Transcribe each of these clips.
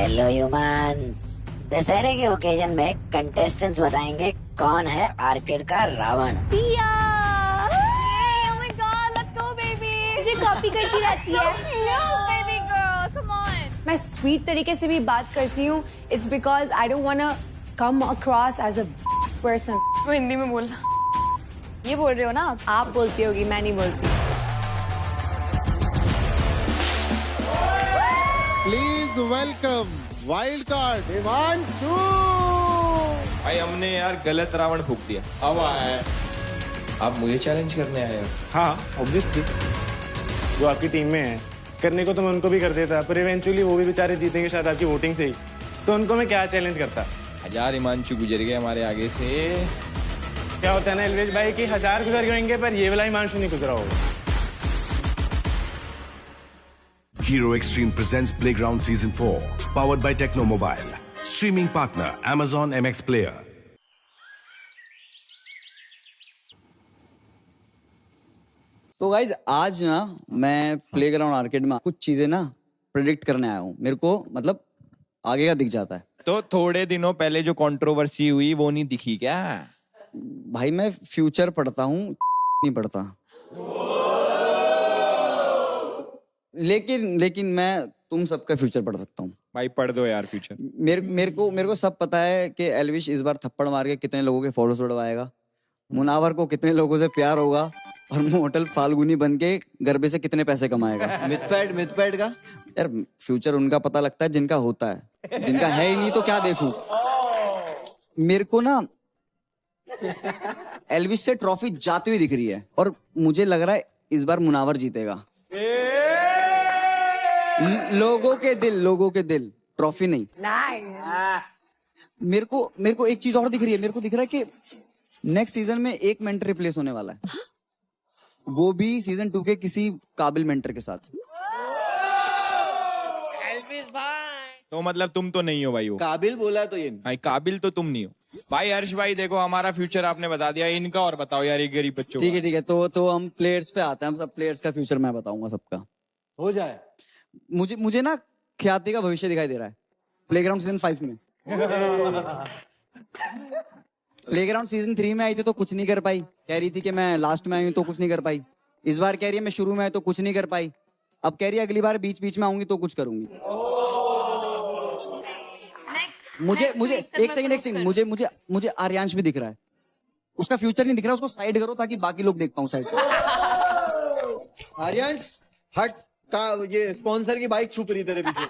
Hello humans. दशहरे के occasion में कंटेस्टेंट्स बताएंगे कौन है आर्केड का Ravan. Tiya! Oh my God, let's go baby! मुझे कॉपी करती रहती है। Baby girl, come on! मैं स्वीट तरीके से भी बात करती हूँ। It's because I don't wanna come across as a person. वो हिंदी में बोलना। ये बोल रहे हो ना आप बोलती होगी, मैं नहीं बोलती। Please welcome wild card Himanshu. भाई हमने यार गलत रावण फूक दिया। अब आया है। आप मुझे चैलेंज करने आए हो? हाँ ऑब्वियसली, जो आपकी टीम में है करने को तो मैं उनको भी कर देता, पर इवेंचुअली वो भी बेचारे जीतेंगे शायद आपकी वोटिंग से ही, तो उनको मैं क्या चैलेंज करता। 1000 हिमांशु गुजर गए हमारे आगे से। क्या होता है ना एलवेज भाई कि 1000 गुजर जाएंगे पर ये वाला हिमांशु नहीं गुजरा होगा। Hero Extreme presents Playground Season 4, powered by Techno Mobile. Streaming partner Amazon MX Player. तो गाइज आज ना मैं प्लेग्राउंड आर्केड में कुछ चीजें ना प्रेडिक्ट करने आया हूँ। मेरे को मतलब आगे का दिख जाता है। तो थोड़े दिनों पहले जो कंट्रोवर्सी हुई वो नहीं दिखी क्या? भाई मैं फ्यूचर पढ़ता हूँ नहीं पढ़ता। लेकिन मैं तुम सबका फ्यूचर पढ़ सकता हूँ। भाई पढ़ दो यार फ्यूचर। मेरे को सब पता है कि एल्विश इस बार थप्पड़ मार के कितने लोगों के फॉलोअर्स बढ़वाएगा, मुनावर को कितने लोगों से प्यार होगा और मोटल फाल्गुनी बन के गरबे से कितने पैसे कमाएगा। मिथपैड का यार फ्यूचर उनका पता लगता है जिनका होता है, जिनका है ही नहीं तो क्या देखूं। मेरे को ना एल्विश से ट्रॉफी जाती हुई दिख रही है और मुझे लग रहा है इस बार मुनावर जीतेगा। लोगों के दिल ट्रॉफी नहीं। मेरे को एक चीज और दिख रही है। मेरे को दिख रहा है कि नेक्स्ट सीजन में एक मेंटर रिप्लेस होने वाला है, वो भी सीजन 2 के किसी काबिल मेंटर के साथ। तो मतलब तुम तो नहीं हो भाई वो। काबिल बोला तो ये भाई काबिल तो तुम नहीं हो। भाई हर्ष भाई देखो हमारा फ्यूचर आपने बता दिया, इनका और बताओ यार ये गरीब बच्चों। ठीक है तो हम प्लेयर्स पे आते हैं। हम सब प्लेयर्स का फ्यूचर मैं बताऊंगा सबका। हो जाए। मुझे ना ख्याति का भविष्य दिखाई दे रहा है प्लेग्राउंड सीजन 5 में। प्लेग्राउंड सीजन 3 में आई थी तो कुछ नहीं कर पाई, कह रही थी कि मैं लास्ट में आई हूं तो कुछ नहीं कर पाई। इस बार कह रही है मैं शुरू में आई तो कुछ नहीं कर पाई। अब कह रही है अगली बार बीच में आऊंगी तो कुछ करूंगी। मुझे एक सेकंड मुझे आर्यांश भी दिख रहा है। उसका फ्यूचर नहीं दिख रहा, उसको साइड करो ताकि बाकी लोग देख पाऊं साइड से। आर्यांश हट का ये स्पॉन्सर की बाइक छुप रही तेरे पीछे।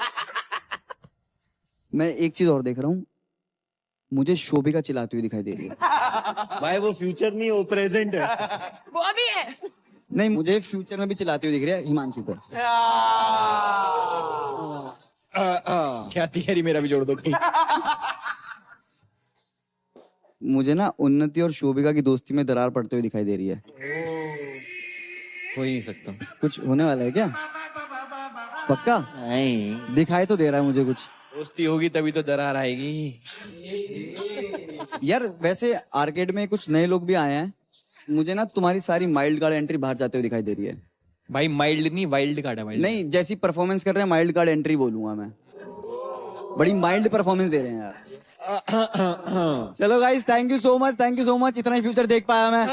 मैं एक चीज और देख रहा हूँ, मुझे शोभिका चिल्लाती हुई दिखाई दे रही है। भाई वो फ्यूचर नहीं, वो प्रेजेंट है। वो भी है। नहीं मुझे फ्यूचर में भी चिल्लाती हुई दिख रही है हिमांशु पे। क्या तिहरी मेरा भी जोड़ दो कहीं। मुझे ना उन्नति और शोभिका की दोस्ती में दरार पड़ते हुए दिखाई दे रही है। हो ही नहीं सकता। कुछ होने वाला है क्या? पक्का नहीं दिखाई तो दे रहा है मुझे कुछ। दोस्ती होगी तभी तो दरार आएगी। यार वैसे आर्केड में कुछ नए लोग भी आए हैं, मुझे ना तुम्हारी सारी माइल्ड कार्ड एंट्री बाहर जाते हुए दिखाई दे रही है। भाई माइल्ड नहीं वाइल्ड कार्ड है। वाइल्ड नहीं जैसी परफॉर्मेंस कर रहे हैं माइल्ड कार्ड एंट्री बोलूंगा मैं। बड़ी माइल्ड परफॉर्मेंस दे रहे हैं यार। चलो guys thank you so much. इतना ही फ्यूचर देख पाया मैं।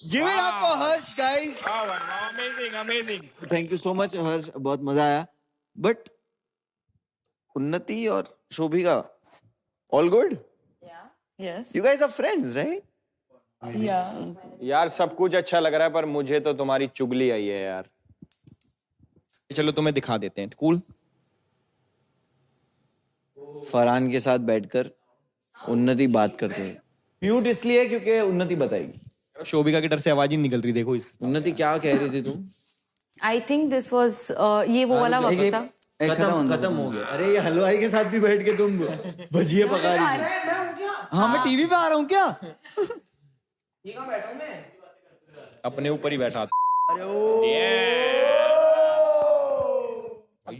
Give it up for Harsh guys. Amazing. Thank you so much Harsh, बहुत मजा आया। बट उन्नति और Shobhika all good? Yes. You guys are friends right? Yeah. यार सब कुछ अच्छा लग रहा है पर मुझे तो तुम्हारी चुगली आई है यार। चलो तुम्हें दिखा देते हैं। कूल। फरहान के साथ बैठकर उन्नति बात करते हैं। म्यूट इसलिए क्योंकि उन्नति बताएगी। शोभिका के डर से आवाज ही निकल रही, देखो इसकी। उन्नति क्या कह रही थी तुम? आई थिंक दिस वाज ये वो वाला वक्त था। खत्म हो गया। अरे ये हलवाई के साथ भी बैठ के तुम भजिए पका रही थी। हाँ मैं टीवी पे आ रहा हूँ क्या? अपने ऊपर ही बैठा था।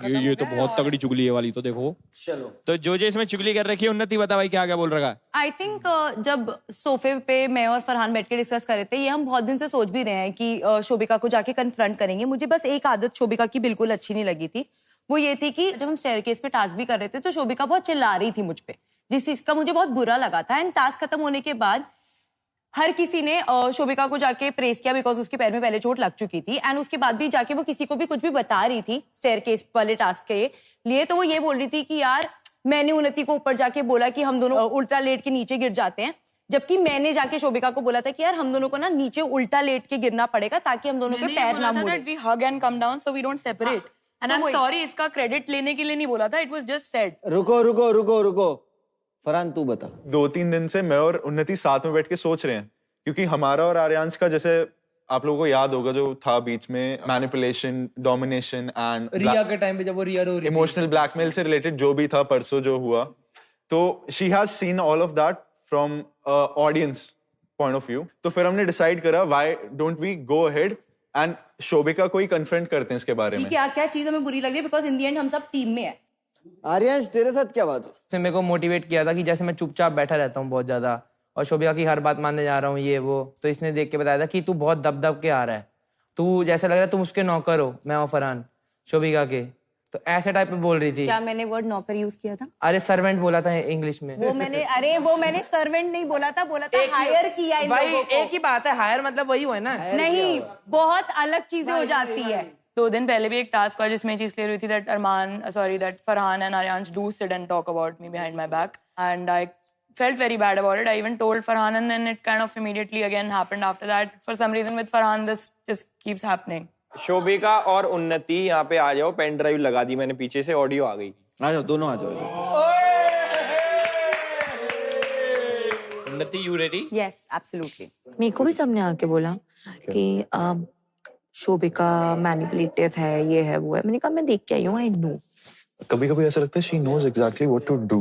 ये तो बहुत तगड़ी चुगली है वाली तो देखो। चलो तो जो इसमें चुगली कर रखी है उन्नति बता भाई क्या बोल रहा है। आई थिंक जब सोफे पे मैं और फरहान बैठ के डिस्कस कर रहे थे, ये हम बहुत दिन से सोच भी रहे हैं कि शोभिका को जाके कन्फ्रंट करेंगे। मुझे बस एक आदत शोभिका की बिल्कुल अच्छी नहीं लगी थी, वो ये थी कि जब हम स्टेयरकेस पे टास्क भी कर रहे थे तो शोभिका बहुत चिल्ला रही थी मुझ पे, जिस चीज का मुझे बहुत बुरा लगा था। एंड टास्क खत्म होने के बाद हर किसी ने शोभिका को जाके प्रेस किया बिकॉज उसके पैर में पहले चोट लग चुकी थी। एंड उसके बाद भी जाके वो किसी को भी कुछ भी बता रही थी स्टेयरकेस वाले टास्क के लिए, तो वो ये बोल रही थी कि यार मैंने उन्नति को ऊपर जाके बोला कि हम दोनों उल्टा लेट के नीचे गिर जाते हैं, जबकि मैंने जाके शोभिका को बोला था कि यार हम दोनों को ना नीचे उल्टा लेट के गिरना पड़ेगा ताकि हम दोनों के पैर ना मुड़े। We hug and come down so we don't separate. And I am sorry, इसका क्रेडिट लेने के लिए नहीं बोला था, इट वाज जस्ट सेड। रुको फरहान तू बता। 2-3 दिन से मैं और उन्नति साथ में बैठ के सोच रहे हैं, क्योंकि हमारा और आर्यांश का जैसे आप लोगों को याद होगा जो था बीच में मैनिपुलेशन, डोमिनेशन एंड रिया के टाइम पे जब वो रिया रो रही इमोशनल ब्लैकमेल से रिलेटेड जो भी था परसों जो हुआ, तो she has seen all of that from audience point of view. तो फिर हमने डिसाइड करा why don't we go ahead and Shobhika को ही कन्फ्रंट करते हैं इसके बारे में। क्या क्या चीज हमें बुरी लग रही है बिकॉज इन द एंड हम सब टीम में है। आर्यांश तेरे साथ क्या बात है? उसने मेरे को मोटिवेट किया था कि जैसे मैं चुपचाप बैठा रहता हूँ बहुत ज्यादा और शोभिका की हर बात मानने जा रहा हूँ ये वो, तो इसने देख के बताया था कि तू बहुत दब के आ रहा है, तू जैसा लग रहा है तुम उसके नौकर हो, मैं और फरहान शोभिका के। तो ऐसे टाइप में बोल रही थी। क्या मैंने वर्ड नौकर यूज किया था? अरे सर्वेंट बोला था इंग्लिश में। वो मैंने सर्वेंट नहीं बोला था हायर किया इन भाई लोगों को। एक ही बात है, हायर मतलब वही हुआ ना। नहीं, बहुत अलग चीजें हो जाती है। 2 दिन पहले भी एक टास्क हुआ जिसमें ये चीज क्लियर हुई थी that Farhan and Aryansh do sit and talk about me behind my back and I felt very bad about it. I even told Farhan and then it kind of immediately again happened after that. For some reason with Farhan this just keeps happening. Shobhika और उन्नति यहाँ पे आ जाओ, pen drive लगा दी मैंने पीछे से, audio आ गई। आ जाओ, दोनों आ जाओ। उन्नति यू रेडी? Yes, absolutely. मेरे को भी सबने आके बोला कि शोभिका मैनिपुलेटिव है, ये है वो है। मैंने कहा मैं देख के आई हूँ, आई नो। कभी-कभी ऐसा लगता है she knows exactly what to do.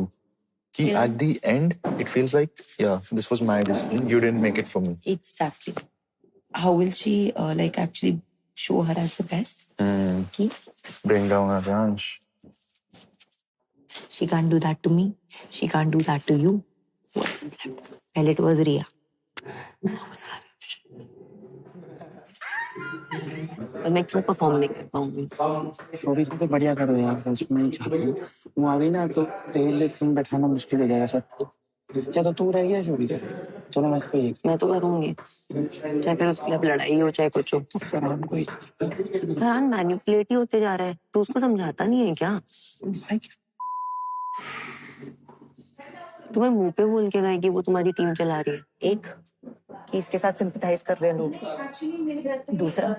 कि at the end it feels like yeah this was my decision, you didn't make it for me. Exactly. How will she like actually show her as the best? Bring down Aryansh. She can't do that to me. She can't do that to you. What's left? Well, it was Riya. और मैं क्यों perform नहीं कर पाऊंगी? शोभिका को बढ़िया करो यार, बस मैं ही चाहती हूँ। वो आ गई ना तो तेरे सीन बैठाना मुश्किल हो जाएगा सर। क्या तो तू रह गया शोभिका? दोनों मैच पे एक। मैं तो करूंगी, चाहे फिर उसके लिए लड़ाई हो चाहे कुछ हो। फरहान मैनिपुलेटिव होते जा रहा है, तो उसको समझाता नहीं है क्या? तुम्हें मुंह पे बोल के गए कि वो तुम्हारी टीम चला रही है, एक कि इसके साथ सिंपैथाइज कर रहे हैं लोग, दूसरा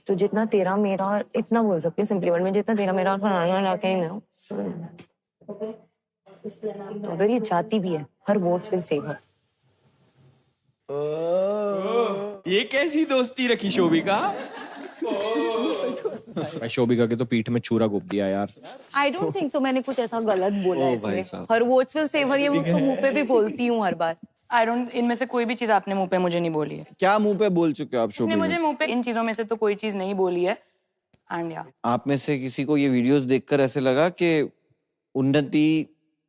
तो जितना तेरा मेरा इतना बोल सकती हूँ सिंपली वर्ड में, जितना तेरा मेरा और फरहान लाके ही ना, तो अगर ये चाहती भी है हर वोट्स विल सेव हर। ये कैसी दोस्ती रखी शोभिका? शोभिका के तो पीठ में छुरा घोप दिया यार। I don't think so, मैंने कुछ ऐसा गलत बोला है इसमें। हर वोट्स विल सेव हर, ये मैं उसको मुंह पे भी बोलती हूँ हर बार। I don't, इनमें से कोई भी चीज आपने मुंह पे मुझे नहीं बोली है। क्या मुंह पे बोल चुके हो आप शोभिका? मुझे मुंह पे इन चीजों में से तो कोई चीज नहीं बोली है। एंड या आप में से किसी को ये वीडियोस देखकर ऐसे लगा कि उन्नति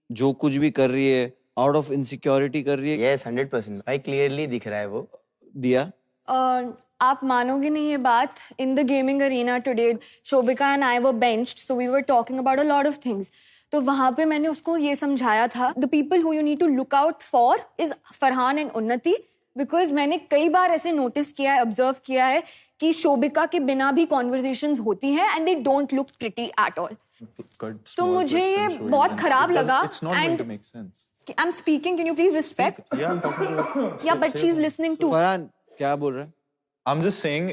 जो कुछ भी कर रही है आउट ऑफ इनसिक्योरिटी कर रही है? यस 100% भाई, क्लियरली दिख रहा है वो। दिया आप मानोगे नहीं ये बात, in the gaming arena today Shobhika and I were benched, so we were talking about a lot of things. तो वहां पे मैंने उसको ये समझाया था, the people who you need to look out for is Farhan and Unnati, because मैंने कई बार ऐसे नोटिस किया है, ऑब्जर्व किया है कि शोभिका के बिना भी कॉन्वर्जेशंस होती हैं and they don't look pretty at all. तो मुझे ये बहुत खराब लगा and I am speaking, can you please respect? Yeah but she is listening to. Farhan क्या बोल रहे हैं? आई एम जस्ट सेइंग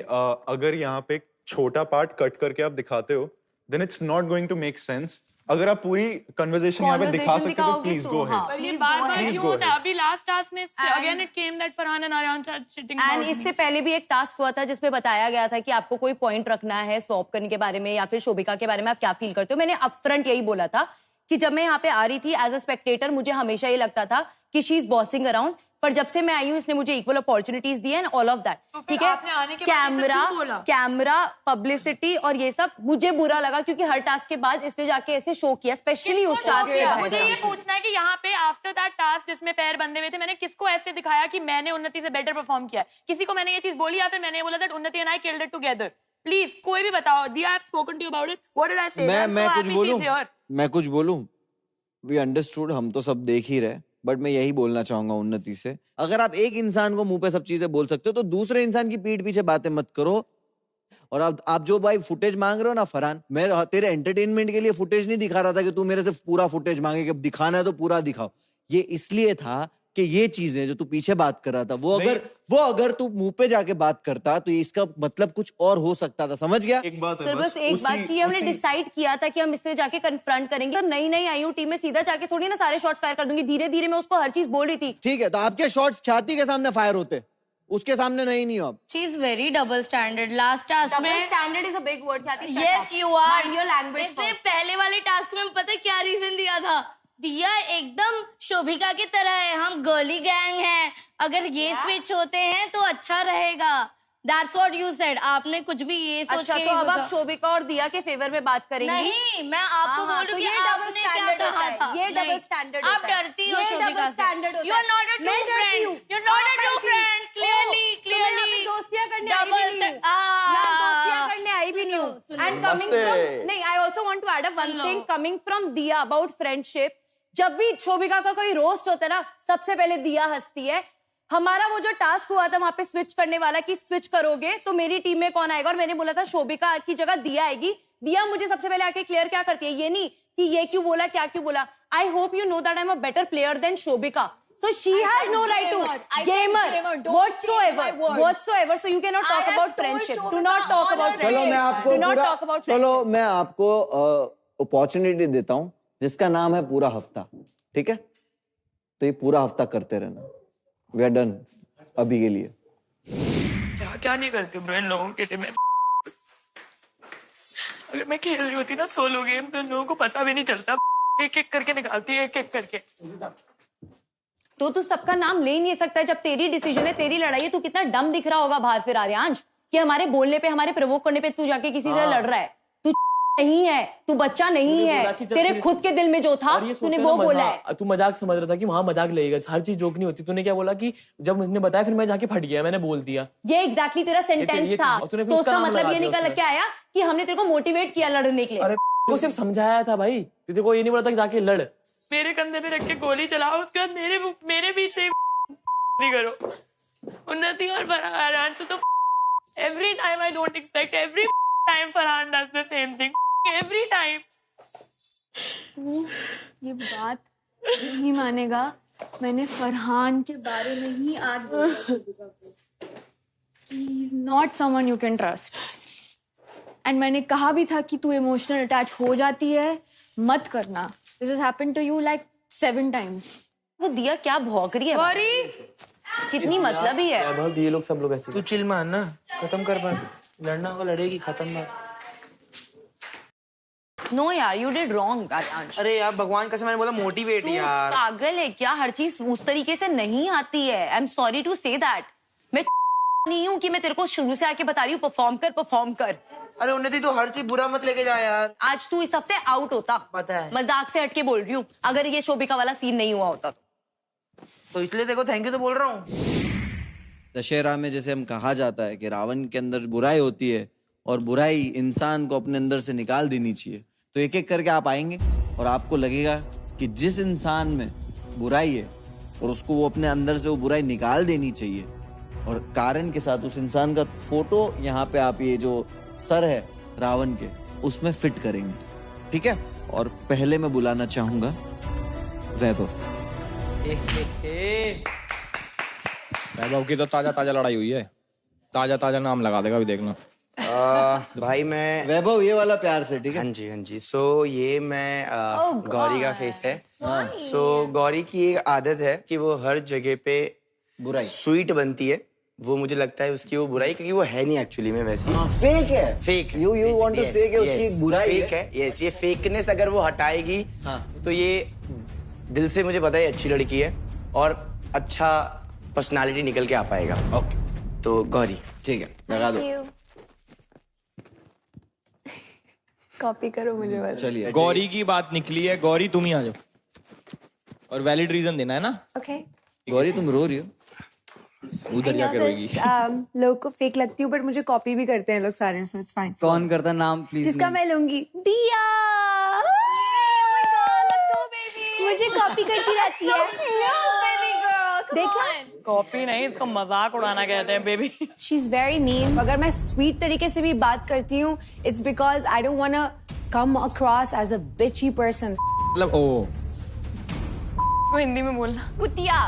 अगर यहाँ पे एक छोटा पार्ट कट करके आप दिखाते हो then it's not going to make sense. अगर आप पूरी कन्वर्सेशन यहाँ पे दिखा सकते हो तो प्लीज गो अहेड। ये बार-बार क्यों होता है? अभी लास्ट टास्क में again it came that Farhan and Aryansh are sitting and इससे पहले भी एक टास्क हुआ था जिसमें बताया गया था कि आपको कोई पॉइंट रखना है स्वैप करने के बारे में या फिर शोभिका के बारे में, आप क्या फील करते हो। मैंने अपफ्रंट यही बोला था कि जब मैं यहाँ पे आ रही थी एज अ स्पेक्टेटर मुझे हमेशा ये लगता था कि शी इज बॉसिंग अराउंड, पर जब से मैं आई हूँ इसने मुझे equal opportunities the and all of that. ठीक है, कैमरा पब्लिसिटी और ये सब मुझे बुरा लगा क्योंकि हर टास्क के बाद इसने जाके ऐसे शो किया, स्पेशली उस टास्क के बाद। मुझे ये पूछना है कि यहाँ पे आफ्टर दैट टास्क जिसमें पैर बंधे हुए थे मैंने किसको ऐसे दिखाया कि मैंने उन्नति से बेटर परफॉर्म किया है? किसी को मैंने ये चीज बोली या फिर मैंने बोला that Unnati and I killed it together? Please कोई भी बताओ। दिया, I have spoken to you about it, what did I say? मैं कुछ बोलूं, वी अंडरस्टूड, हम तो सब देख ही रहे, बट मैं यही बोलना चाहूंगा उन्नति से, अगर आप एक इंसान को मुंह पे सब चीजें बोल सकते हो तो दूसरे इंसान की पीठ पीछे बातें मत करो। और आप जो भाई फुटेज मांग रहे हो ना फरहान, मैं तेरे एंटरटेनमेंट के लिए फुटेज नहीं दिखा रहा था कि तू मेरे से पूरा फुटेज मांगे कि दिखाना है तो पूरा दिखाओ। ये इसलिए था कि ये चीजें जो तू पीछे बात कर रहा था वो अगर तू मुंह पे जाके बात करता तो इसका मतलब कुछ और हो सकता था, समझ गया? एक बात सर बस एक बात की, हमने डिसाइड किया था कि हम इससे जाके कन्फ्रंट करेंगे। नई नई आई हूँ टीम में, सीधा जाके थोड़ी ना सारे शॉट्स फायर कर दूंगी। धीरे धीरे मैं उसको हर चीज बोल रही थी। ठीक है, तो आपके शॉट्स ख्याति के सामने फायर होते, उसके सामने नहीं हो आप। She is very double standard. Last task में double standard is a big word ख्याति। Yes you are. Mind your language इसने first. पहले वाले टास्क में पता है क्या रीजन दिया था? दिया एकदम शोभिका की तरह है, हम गर्ली गैंग हैं, अगर ये स्विच होते हैं तो अच्छा रहेगा। That's what you said. आपने कुछ भी ये सोच अच्छा, के तो नहीं अब आप सोचा। शोभिका और दिया के फेवर में बात करेंगे? नहीं, मैं आपको बोल रही हूँ कि आपने क्या कहा था। ये नहीं, डबल स्टैंडर्ड आप डरती हो शोभिका से। You are not a true friend. You are not a true friend. Clearly. दोस्तियां करने आई Double भी नहीं हूँ। stand- मैं दोस्तियां करने आई भी नहीं हूँ। And coming from, नहीं, I also want to add up one thing coming from दिया about friendship. जब भी शोभिका का कोई रोस्ट होता है ना, सबसे पहले दिया हंसती है। हमारा वो जो टास्क हुआ था वहां पे स्विच करने वाला कि स्विच करोगे तो मेरी टीम में कौन आएगा, और मैंने बोला था शोभिका की जगह दिया आएगी। दिया मुझे सबसे पहले आके क्लियर क्या करती है, ये नहीं कि ये क्यों बोला, क्या क्यों बोला। I hope you know that I am a better player than Shobhika. So she has no right to gamer whatsoever. So you cannot talk about friendship. Do not talk about friendship. Do not talk about friendship. चलो मैं आपको opportunity देता हूँ जिसका नाम है पूरा हफ्ता, ठीक है? तो ये पूरा हफ्ता करते रहना। वी आर डन अभी के लिए। क्या क्या नहीं करती ब्रो इन लोगों के टीम में। अगर मैं खेल रही होती ना सोलो गेम तो इन लोगों को पता भी नहीं चलता। एक एक करके निकालती है, एक एक करके। तो तू सबका नाम ले ही नहीं सकता। जब तेरी डिसीजन है, तेरी लड़ाई है, तू कितना डम दिख रहा होगा बाहर फिर आर्यांश, कि हमारे बोलने पे, हमारे प्रवोक करने पे तू जाके किसी से लड़ रहा है। तू नहीं है, तू बच्चा नहीं है। तेरे खुद के दिल में जो था तूने वो बोला है। तू मजाक समझ रहा था कि वहां मजाक लगेगा, हर चीज जोक नहीं होती। तूने क्या बोला कि जब मुझने बताया फिर मैं जाके फट गया, मैंने बोल दिया। ये एग्जैक्टली तेरा सेंटेंस था। तो उसका मतलब ये निकल के आया कि हमने तेरे को मोटिवेट किया लड़ने के लिए। अरे वो सिर्फ समझाया था भाई, तेरे को ये नहीं बोला था कि जाके लड़। मेरे कंधे पे रख के गोली चलाओ, उसके बाद मेरे पीछे नहीं करो। उन्नति और फरहान से तो every time I don't expect, every time Farhan does the same thing, every time. ये बात नहीं मानेगा, मैंने फरहान के बारे में ही आज बोला शोभिका को कि he is not someone you can trust. And मैंने कहा भी था कि तू इमोशनल अटैच हो जाती है, मत करना। This has happened to you like 7 times. वो दिया क्या भौंक रही है? गौरी कितनी मतलब ही है। बहुत ये लोग सब लोग ऐसे। तू चिल मान ना, खत्म कर बात। लड़ना होगा लड़ेगी, खत्म बात। नो यार, यू डिड रॉन्ग आर्यांश। अरे यार भगवान कसम, मैंने बोला मोटिवेट तू यार। पागल है क्या? हर चीज उस तरीके से नहीं आती है। I am sorry to say that. मैं नहीं हूँ कि मैं तेरे को शुरू से आके बता रही हूँ परफॉर्म कर। अरे उन्नति तो हर चीज बुरा मत लेके जा यार। आज तू इस हफ्ते आउट होता। पता है। मजाक से हटके बोल रही हूँ, अगर ये शोभिका वाला सीन नहीं हुआ होता तो इसलिए देखो थैंक यू तो बोल रहा हूँ। दशहरा में जैसे हम कहा जाता है कि रावण के अंदर बुराई होती है और बुराई इंसान को अपने अंदर से निकाल देनी चाहिए, तो एक एक करके आप आएंगे और आपको लगेगा कि जिस इंसान में बुराई है और उसको वो अपने अंदर से वो बुराई निकाल देनी चाहिए, और कारण के साथ उस इंसान का फोटो यहाँ पे आप ये जो सर है रावण के उसमें फिट करेंगे, ठीक है? और पहले मैं बुलाना चाहूंगा वैभव। वैभव की तो ताजा लड़ाई हुई है, ताजा नाम लगा देगा, अभी देखना। भाई मैं वैभव ये वाला प्यार से, ठीक है? हाँ जी हाँ जी। सो ये मैं गौरी का फेस है। सो गौरी की एक आदत है कि वो हर जगह पे बुराई स्वीट बनती है। वो मुझे लगता है उसकी वो बुराई, क्योंकि वो है नहीं एक्चुअली में वैसी। फेक है। फेक। यू वांट टू से कि उसकी बुराई फेक है। यस, ये फेकनेस अगर वो हटाएगी तो ये दिल से मुझे पता है अच्छी लड़की है और अच्छा पर्सनालिटी निकल के आ पाएगा। ओके, तो गौरी ठीक है, लगा दो। कॉपी करो मुझे बस। चलिए, गौरी की बात निकली है, गौरी तुम ही आ जाओ और वैलिड रीजन देना है ना। ओके। गौरी तुम रो रही हो? उधर जाके रोएगी। लोग को फेक लगती हूँ बट मुझे कॉपी भी करते हैं लोग सारे, सो इट्स फाइन। कौन करता नाम प्लीज? जिसका मैं लूंगी, दिया। मुझे कॉपी करती रहती है। देखा? कॉपी नहीं, इसको मजाक उड़ाना कहते हैं baby. She is very mean. अगर मैं स्वीट तरीके से भी बात करती हूँ, it's because I don't want to come across as a bitchy person. मतलब ओ वो हिंदी में बोलना। कुतिया,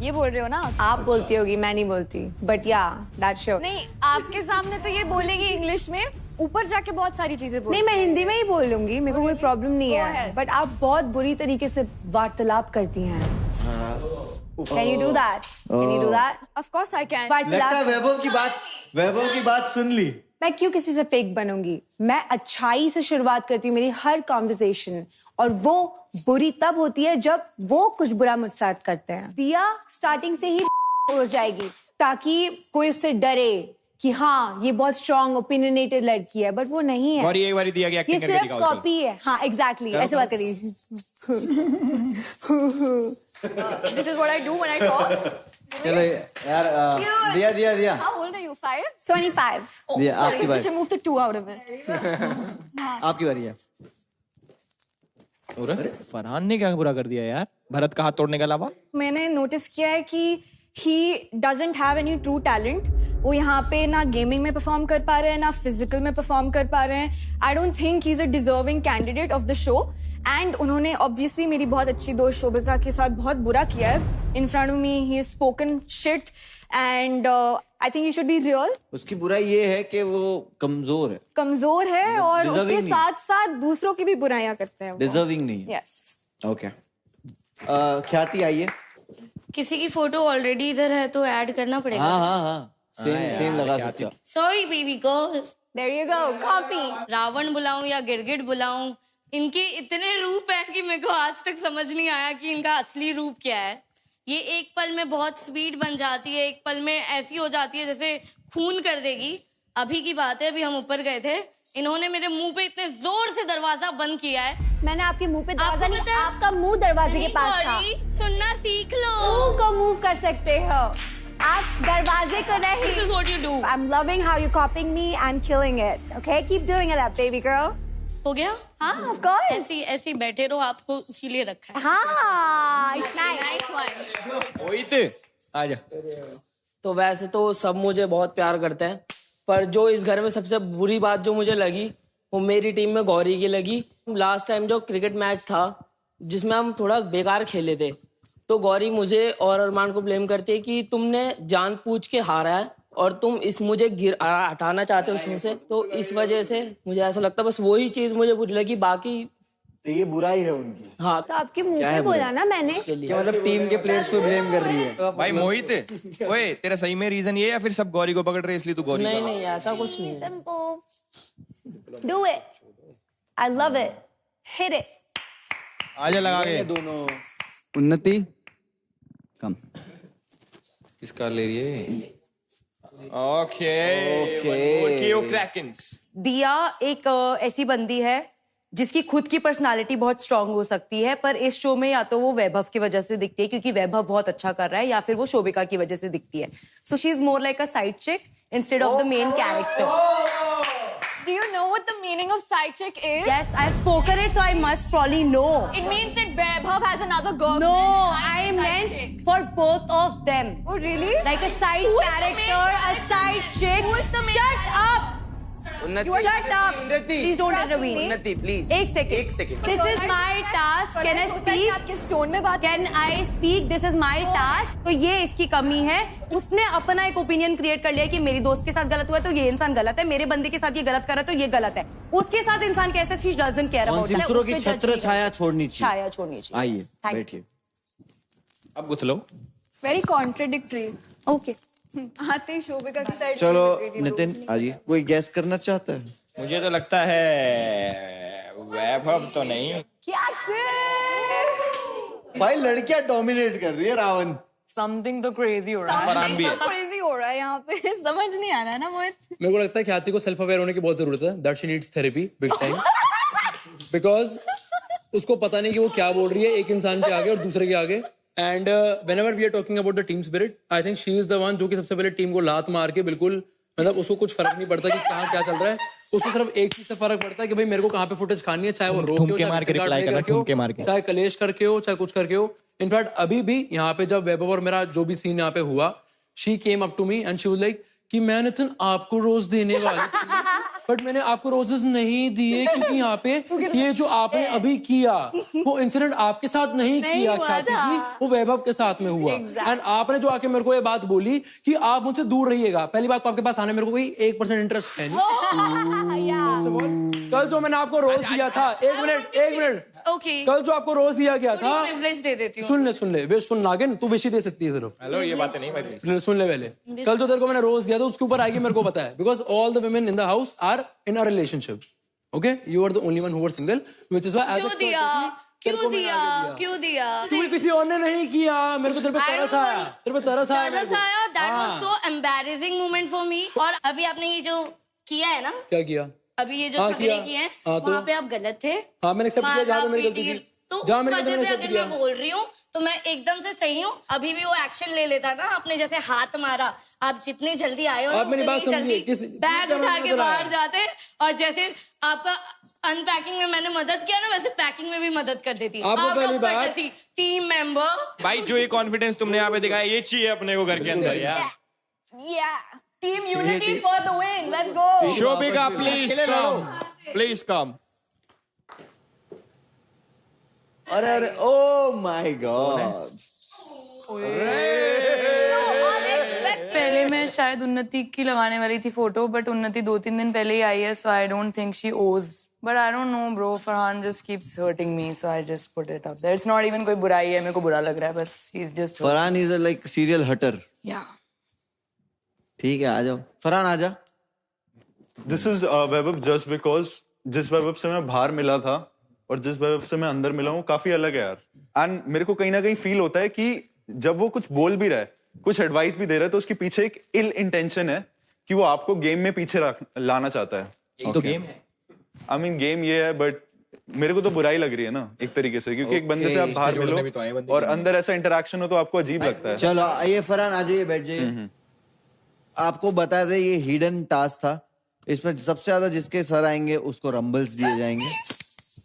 ये बोल रहे हो ना? आप बोलती होगी, मैं नहीं बोलती, बट या दैट शो। नहीं, आपके सामने तो ये बोलेगी इंग्लिश में, ऊपर जाके बहुत सारी चीजें बोल। नहीं, मैं हिंदी में ही बोलूंगी, मेरे को कोई प्रॉब्लम नहीं है, बट आप बहुत बुरी तरीके से वार्तालाप करती हैं। Can you do that? Can you do that? Of course I can. लगता है वैभव की बात सुन ली। मैं क्यों किसी से फेक बनूंगी? मैं अच्छाई से शुरुआत करती हूँ मेरी हर कॉन्वर्सेशन, और वो बुरी तब होती है जब वो कुछ बुरा मुझ साथ करते हैं। दिया स्टार्टिंग से ही हो जाएगी ताकि कोई उससे डरे कि हाँ ये बहुत स्ट्रॉन्ग ओपिनियनेटेड लड़की है, बट वो नहीं है। और ये एक बार दिया कि ये एक्टिंग करके सिर्फ दिखाओ। कॉपी है। हाँ एग्जैक्टली, ऐसे बात करिए। This is what I do when I talk. चलो यार दिया How old are you? 5? 25. दिया आपकी Sorry, we बारी। should move the 2 out of it. आपकी बारी है। अरे फरहान ने क्या बुरा कर दिया यार, भरत का हाथ तोड़ने के अलावा? मैंने नोटिस किया है कि he doesn't have any true talent. वो यहाँ पे ना गेमिंग में परफॉर्म कर पा रहे हैं, ना फिजिकल में परफॉर्म कर पा रहे हैं। I don't think he's a deserving candidate of the show. And उन्होंने obviously मेरी बहुत अच्छी दोस्त शोभिका के साथ बहुत बुरा किया है। In front of me, he has spoken shit, and I think he should be real. उसकी बुराई ये है कि वो कमजोर है, कमजोर है और Deserving उसके नहीं। साथ साथ दूसरों की भी बुराइयां करते हैं वो। डिजर्विंग नहीं है। Yes. ओके ख्याति आइए। किसी की फोटो ऑलरेडी इधर है तो ऐड करना पड़ेगा। हाँ सेम लगा सकते हो। Sorry baby girl. There you go, copy. Ravan बुलाऊं या गिरगिट बुलाऊं, इनके इतने रूप हैं कि मेरे को आज तक समझ नहीं आया कि इनका असली रूप क्या है। ये एक पल में बहुत स्वीट बन जाती है, एक पल में ऐसी हो जाती है जैसे खून कर देगी। अभी की बात है, अभी हम ऊपर गए थे, इन्होंने मेरे मुंह पे इतने जोर से दरवाजा बंद किया है। मैंने आपके मुंह पे दरवाजा नहीं, आपका मुंह दरवाजे के पास था। सुनना सीख लो। मुंह को मूव कर सकते हो, आप दरवाजे को नहीं। This is what you do. I'm loving how you're copying me and killing it. Okay, keep doing it up, baby girl. हो गया? हाँ, of course. ऐसी बैठे रहो, आपको इसीलिए रखा है। हाँ, nice one. मोहित आजा। तो वैसे तो सब मुझे बहुत प्यार करते हैं, पर जो इस घर में सबसे बुरी बात जो मुझे लगी वो मेरी टीम में गौरी की लगी। लास्ट टाइम जो क्रिकेट मैच था जिसमें हम थोड़ा बेकार खेले थे, तो गौरी मुझे और अरमान को ब्लेम करती है कि तुमने जानबूझ के हारा है और तुम मुझे हटाना चाहते हो शो से, तो इस वजह से मुझे ऐसा लगता है बस वही चीज मुझे बुरी लगी, बाकी तो ये बुराई है उनकी। हाँ, तो आपके मुंह पे बोला ना मैंने। क्या मतलब टीम के प्लेयर्स को ब्लेम कर रही है? भाई मोहित, ओए तेरा सही में रीजन ये है या फिर सब गौरी को पकड़ रहे इसलिए तू गौरी? नहीं ऐसा कुछ नहीं है। Simple. Do it. I love it. Hit it. आजा लगा के। दोनों उन्नति कम किसका ले रही है? ओके क्रैकेंस। दिया एक ऐसी बंदी है जिसकी खुद की पर्सनालिटी बहुत स्ट्रांग हो सकती है, पर इस शो में या तो वो वैभव की वजह से दिखती है क्योंकि वैभव बहुत अच्छा कर रहा है, या फिर वो शोभिका की वजह से दिखती है। So she is more like a side chick instead of the main character. Do you know what the meaning of side chick is? Yes, I've spoken it, so I must probably know. It means that Vaibhav has another girlfriend. No, I Side meant chick. for both of them. Oh, really? Like a side Who is the character, main a side chick. Who is the main Shut character? up! Shut up! Please don't intervene. उन्नति please एक second. This is my task. Can I speak? आपके stone में बात Can I speak? This is my task. तो ये इसकी कमी है. उसने अपना एक ओपिनियन क्रिएट कर लिया कि मेरी दोस्त के साथ गलत हुआ है तो ये इंसान गलत है, मेरे बंदे के साथ ये गलत कर रहा है तो ये गलत है. उसके साथ इंसान कैसे चीज डजंट केयर अबाउट है. दूसरों की छत्र छाया छोड़नी चाहिए। छाया छोड़नी चाहिए. आइए Thank बैठिए। अब गुथ लो। Very contradictory. Okay. आते ही शोभिका की साइड। चलो नितिन आइए। कोई गैस करना चाहता है? मुझे तो लगता है वैभव तो नहीं। क्या भाई लड़कियां डोमिनेट कर रही है रावण। समथिंग तो क्रेजी हो रहा है। फरहान भी है। क्रेजी हो रहा है यहाँ पे, समझ नहीं आ रहा है ना मोहित। मेरे को लगता है ख्याति को सेल्फ अवेयर होने की बहुत जरूरत है, that she needs therapy big time, because उसको पता नहीं कि वो क्या बोल रही है एक इंसान के आगे और दूसरे के आगे, and whenever we are talking about the team spirit, I think she is the one जो कि सबसे पहले टीम को लात मार के बिल्कुल, मतलब उसको कुछ फर्क नहीं पड़ता कि कहाँ क्या चल रहा है, उसको सिर्फ एक चीज से फर्क पड़ता है कि भाई मेरे को कहाँ पे फुटेज खानी है, चाहे वो रोक के मार के रिप्लाई करना, ठुमके के मार के, चाहे कलेश करके हो, चाहे कुछ करके हो। इनफैक्ट अभी भी यहाँ पे जब वैभव और मेरा जो भी सीन यहाँ पे हुआ, she came up to me and she was like कि मैं नितिन आपको रोज देने वाली थी, बट मैंने आपको रोजेस नहीं दिए क्योंकि यहाँ पे ये जो आपने अभी किया वो इंसिडेंट आपके साथ नहीं किया ख्याति जी, वो वैभव के साथ में हुआ। एंड आपने जो आके मेरे को ये बात बोली कि आप मुझसे दूर रहिएगा, पहली बात तो आपके पास आने मेरे को कोई 1% इंटरेस्ट है नहीं। कल जो मैंने आपको रोज दिया था, एक मिनट ओके, कल जो आपको रोज दिया गया था, प्रिविलेज दे देती हूँ। सुन ले वे सुन नागिन, तू विश ही दे सकती है सिर्फ। हेलो, ये बातें नहीं भाई, सुन ले पहले। कल जो तेरे को मैंने रोज दिया था उसके ऊपर आएगी, मेरे को पता है, because all the women in the house are in a relationship, okay, you are the only one who are single, which is why क्यों दिया क्योंकि किसी और ने नहीं किया, मेरे को तेरे पे तरस आया that was so embarrassing moment for me. और अभी आपने ये जो किया है ना, क्या किया अभी ये जो झगड़े किए हैं, वहाँ पे आप गलत थे। हाँ, मैंने एक्सेप्ट किया, जहाँ पे मेरी गलती थी, तो उस वजह से अगर मैं बोल रही हूँ तो मैं एकदम से सही हूँ। अभी भी वो एक्शन ले लेता ना, आपने जैसे हाथ मारा, आप जितनी जल्दी आए हो, आप मेरी बात समझिए, बैग उठा के बाहर जाते, और जैसे आपका अनपैकिंग में मैंने मदद किया ना, वैसे पैकिंग में भी मदद कर देती। टीम मेंबर भाई, जो ये कॉन्फिडेंस तुमने यहाँ पे दिखाया, ये चाहिए अपने को घर के अंदर यार। Team unity for the win, let's go. Shobhika please come. अरे ओ माय गॉड, पहले मैं शायद उन्नति की लगाने वाली थी फोटो, बट उन्नति 2-3 दिन पहले ही आई है, so I don't think she owes, but I don't know bro, Farhan just keeps hurting me, so I just put it up there. It's not even कोई बुराई है, मेरे को बुरा लग रहा है बस, he is just Farhan is like serial हटर। या ठीक है, आ जाओ फरहान, आ जा। This is Vaibhav just because जिस वैभव से मैं बाहर मिला था और जिस वैभव से मैं अंदर मिला हूँ काफी अलग है यार। एंड मेरे को कहीं ना कहीं फील होता है कि जब वो कुछ बोल भी रहा है, कुछ एडवाइस भी दे रहा है, तो उसके पीछे एक इल इंटेंशन है कि वो आपको गेम में पीछे लाना चाहता है। तो गेम है, आई मीन गेम ये है, बट मेरे को तो बुराई लग रही है ना एक तरीके से, क्योंकि एक बंदे से आप बाहर मिलो और अंदर ऐसा इंटरेक्शन हो तो आपको अजीब लगता है। चलो आइए फरहान, आ जाइए, बैठ जाइए। आपको बता दे, ये हिडन टास्क था, इसमें सबसे ज्यादा जिसके सर आएंगे उसको रंबल्स दिए जाएंगे।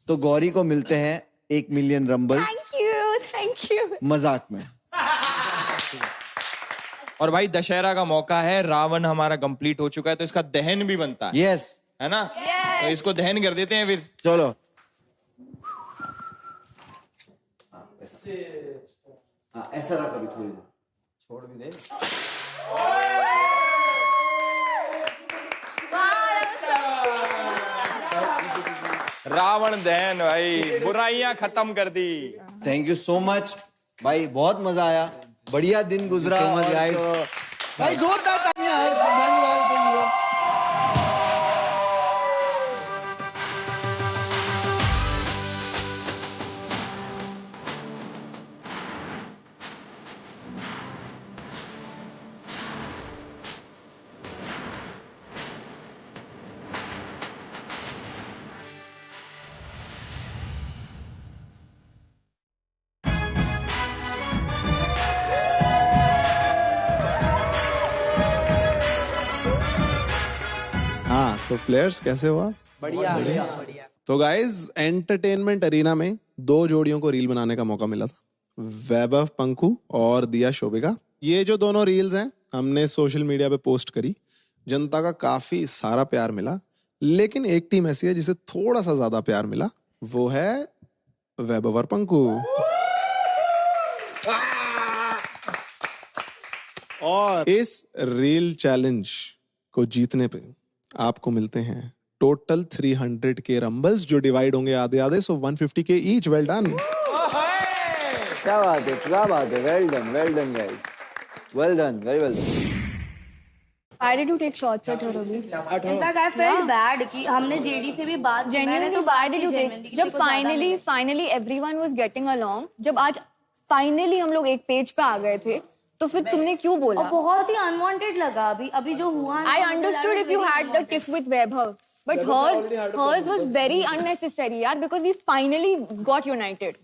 तो गौरी को मिलते हैं 1 मिलियन रंबल्स। थैंक यू मजाक में। और भाई दशहरा का मौका है, रावण हमारा कंप्लीट हो चुका है, तो इसका दहन भी बनता है। यस, है ना? तो इसको दहन कर देते हैं फिर। चलो ऐसा रहा, कभी थोड़ी छोड़ भी दे। रावण दहन भाई, बुराइयां खत्म कर दी। थैंक यू सो मच भाई, बहुत मजा आया, बढ़िया दिन गुजरा। भाई जोरदार तालियां हर्ष मानवाल के लिए। तो प्लेयर्स कैसे हुआ? बढ़िया। तो गाइज एंटरटेनमेंट अरीना में 2 जोड़ियों को रील बनाने का मौका मिला था, वैभव पंखू और दिया शोभिका। ये जो दोनों रील्स हैं हमने सोशल मीडिया पे पोस्ट करी, जनता का काफी सारा प्यार मिला, लेकिन एक टीम ऐसी है जिसे थोड़ा सा ज्यादा प्यार मिला, वो है वैभव और पंखू। और इस रील चैलेंज को जीतने पे आपको मिलते हैं टोटल 300 के रंबल्स, जो डिवाइड होंगे आधे आधे, सो 150 के ईच। Well done. क्या बात है, क्या बात है, well done guys, well done, very well done. Why did you take shots at her अभी? In fact, I felt bad कि हमने जेडी से भी बात, मैंने तो why did you take? जब finally everyone was getting along, जब आज finally हम लोग एक पेज पे आ गए थे, तो फिर तुमने क्यों बोला? और बहुत ही अनवांटेड लगा अभी जो हुआ। I understood if you had the tiff with Vaibhav, but hers was very unnecessary यार, because we finally got united.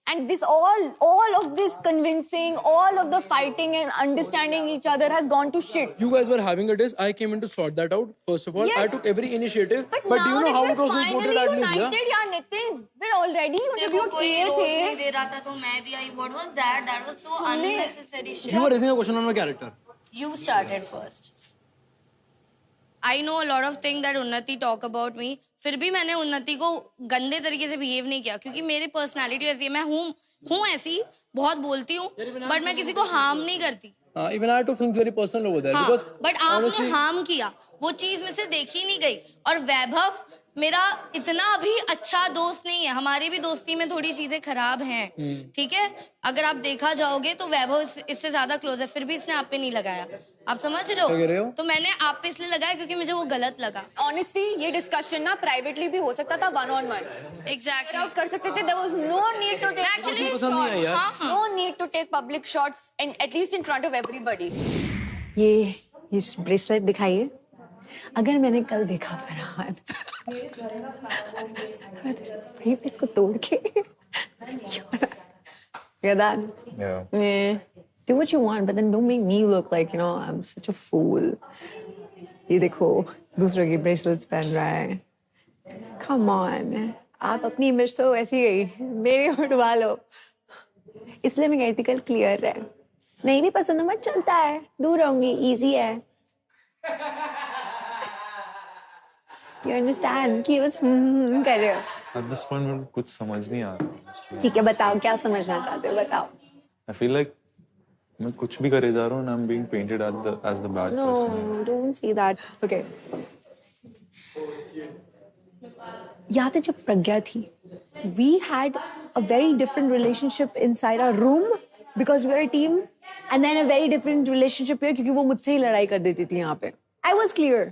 And this all of this convincing, all of the fighting and understanding each other has gone to shit. You guys were having a diss. I came in to sort that out. First of all, Yes. I took every initiative. But do now you know that how we're it was finally reported at media? united, यार Nitin, we're already देखो united कोई किए रोज नहीं थे. दे रहा था तो मैं दिया. What was that? That was so unnecessary shit. You were raising a question on my character. You started first. I know a lot of things that उन्नति talk about me. फिर भी मैंने उन्नति को गंदे तरीके से behave नहीं किया क्योंकि मेरी personality ऐसी है. मैं हूँ ऐसी, बहुत बोलती हूँ, but मैं किसी को harm नहीं करती. Even I took things very personal over there. हाँ, Because but आपने honestly, harm किया. वो चीज में से देखी नहीं गई. और वैभव मेरा इतना भी अच्छा दोस्त नहीं है. हमारी भी दोस्ती में थोड़ी चीजें खराब हैं. ठीक है, अगर आप देखा जाओगे तो वैभव इससे ज्यादा क्लोज है. फिर भी इसने आप पे नहीं लगाया. आप समझ रहे क्या कह रहे हो? हो? तो मैंने आप पे इसलिए लगाया क्योंकि मुझे वो गलत लगा. Honestly, ये discussion ना privately भी हो सकता था, one on one. Exactly. Out कर सकते थे. There was no need to take Actually, public पसंद नहीं है यार. shots. No need to take public shots, and at least in front of everybody. ये ब्रेसलेट दिखाइए. अगर मैंने कल देखा फरहान इसको तोड़ के do what you want, but then don't make me look like, you know, I'm such a fool. ये देखो दूसरों की ब्रेसलेट्स पहन रहा है. Come on, आप अपनी इमेज तो ऐसी गई, मेरी उठवा लो. इसलिए मैं कहती कल क्लियर है. नहीं भी पसंद हो मत, चलता है, दूर रहूंगी, इजी है. You understand कि बस कर रहे हो. At this point मुझे कुछ समझ नहीं आ रहा. ठीक है, बताओ क्या समझना चाहते हो, बताओ. I feel like मैं कुछ भी करे जा रहा हूँ and I'm being painted as the bad person. No, don't say that. Okay. याद है जब प्रज्ञा थी, we had a very different relationship inside our room because we were a team, and then a very different relationship here क्योंकि वो मुझसे ही लड़ाई कर देती थी यहाँ पे. I was clear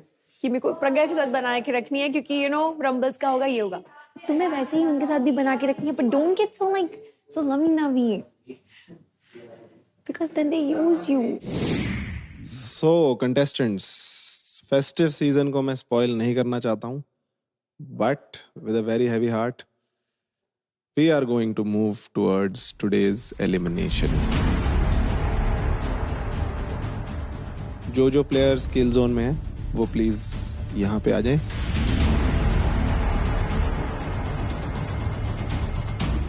कि मेरे को प्रज्ञा के साथ बना के रखनी है क्योंकि you know रंबल्स का होगा, ये होगा. तुम्हें वैसे ही उनके साथ भी बना के रखनी है, but don't get so like so lovey-dovey because then they use you. So contestants, festive season को मैं spoil नहीं करना चाहता हूँ, but with a very heavy heart, we are going to move towards today's elimination. जो players kill zone में हैं, वो please यहाँ पे आ जाएं.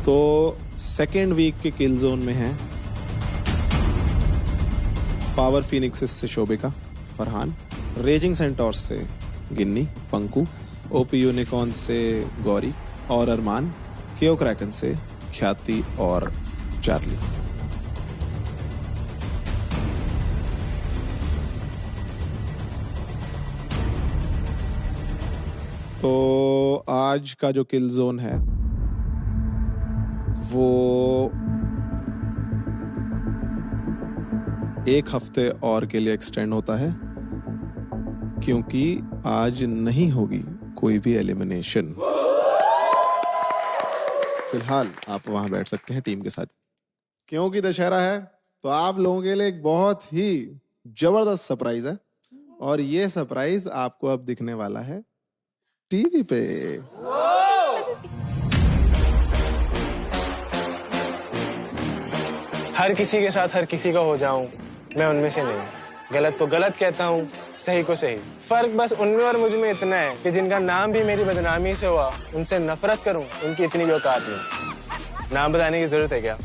तो सेकेंड वीक के किल जोन में हैं पावर फिनिक्सेस से शोभिका, फरहान, रेजिंग सेंटोर्स से गिन्नी, पंकु, ओपी यूनिकॉर्न से गौरी और अरमान, केओ क्रैकन से ख्याति और चार्ली. तो आज का जो किल जोन है वो एक हफ्ते और के लिए एक्सटेंड होता है क्योंकि आज नहीं होगी कोई भी एलिमिनेशन. फिलहाल आप वहां बैठ सकते हैं टीम के साथ. क्योंकि दशहरा है तो आप लोगों के लिए एक बहुत ही जबरदस्त सरप्राइज है और ये सरप्राइज आपको अब दिखने वाला है टीवी पे. हर किसी के साथ हर किसी का हो जाऊं, मैं उनमें से नहीं. गलत को गलत कहता हूं, सही को सही. फर्क बस उनमें और मुझ में इतना है कि जिनका नाम भी मेरी बदनामी से हुआ, उनसे नफरत करूं, उनकी इतनी भी औकात नहीं. नाम बताने की जरूरत है क्या?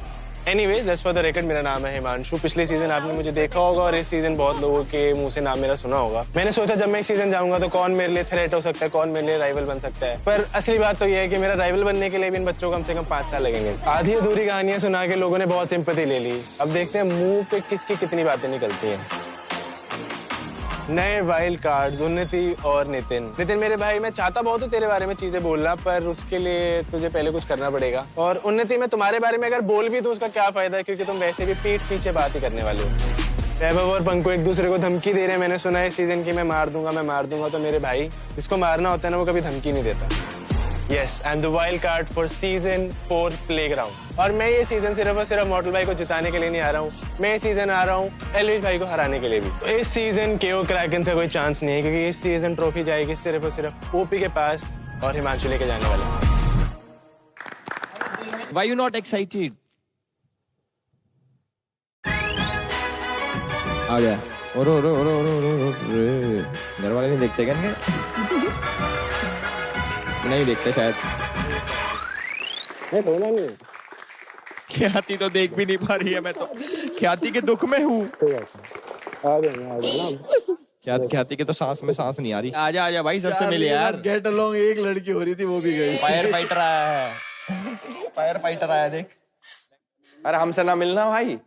Anyway, just for the record, मेरा नाम है हिमांशु. पिछले सीजन आपने मुझे देखा होगा और इस सीजन बहुत लोगों के मुंह से नाम मेरा सुना होगा. मैंने सोचा जब मैं इस सीजन जाऊंगा तो कौन मेरे लिए थ्रेट हो सकता है, कौन मेरे लिए राइवल बन सकता है. पर असली बात तो ये है कि मेरा राइवल बनने के लिए भी इन बच्चों को कम से कम 5 साल लगेंगे. आधी अधूरी कहानियां सुना के लोगों ने बहुत सिंपैथी ले ली. अब देखते हैं मुंह पे किसकी कितनी बातें निकलती हैं. नए वाइल्ड कार्ड्स, उन्नति और नितिन. नितिन मेरे भाई, मैं चाहता बहुत हूँ तेरे बारे में चीजें बोलना, पर उसके लिए तुझे पहले कुछ करना पड़ेगा. और उन्नति, मैं तुम्हारे बारे में अगर बोल भी तो उसका क्या फायदा है, क्योंकि तुम वैसे भी पीठ पीछे बात ही करने वाले हो. वैभव और पंकु एक दूसरे को धमकी दे रहे हैं. मैंने सुना है इस सीजन की मैं मार दूंगा. तो मेरे भाई, जिसको मारना होता है ना, वो कभी धमकी नहीं देता. Yes, I'm the wild card for season 4 Playground. और मैं ये सीजन सिर्फ और सिर्फ मॉडल भाई को जिताने के लिए नहीं आ रहा हूँ. मैं इस सीजन आ रहा हूँ एलविश भाई को हराने के लिए भी. तो इस सीजन केओ क्रैकन से कोई चांस नहीं है, क्योंकि इस सीजन ट्रॉफी जाएगी सिर्फ और सिर्फ ओपी के पास और हिमांशु लेके जाने वाला. Why you not excited? आ गया। ओरो ओरो ओरो ओरो ओरो ओरो। घर वाले नहीं देखते क्या? नहीं देखते शायद। नहीं। ख्याति तो देख भी नहीं पा रही है, मैं तो ख्याति के दुख में हूँ। ख्याति के तो सांस में सांस नहीं आ रही। आजा आजा भाई, सबसे मिले यार। गेट अलोंग एक लड़की हो रही थी, वो भी गई। फायर फाइटर आया है, फायर फाइटर आया देख। अरे हमसे ना मिलना भाई,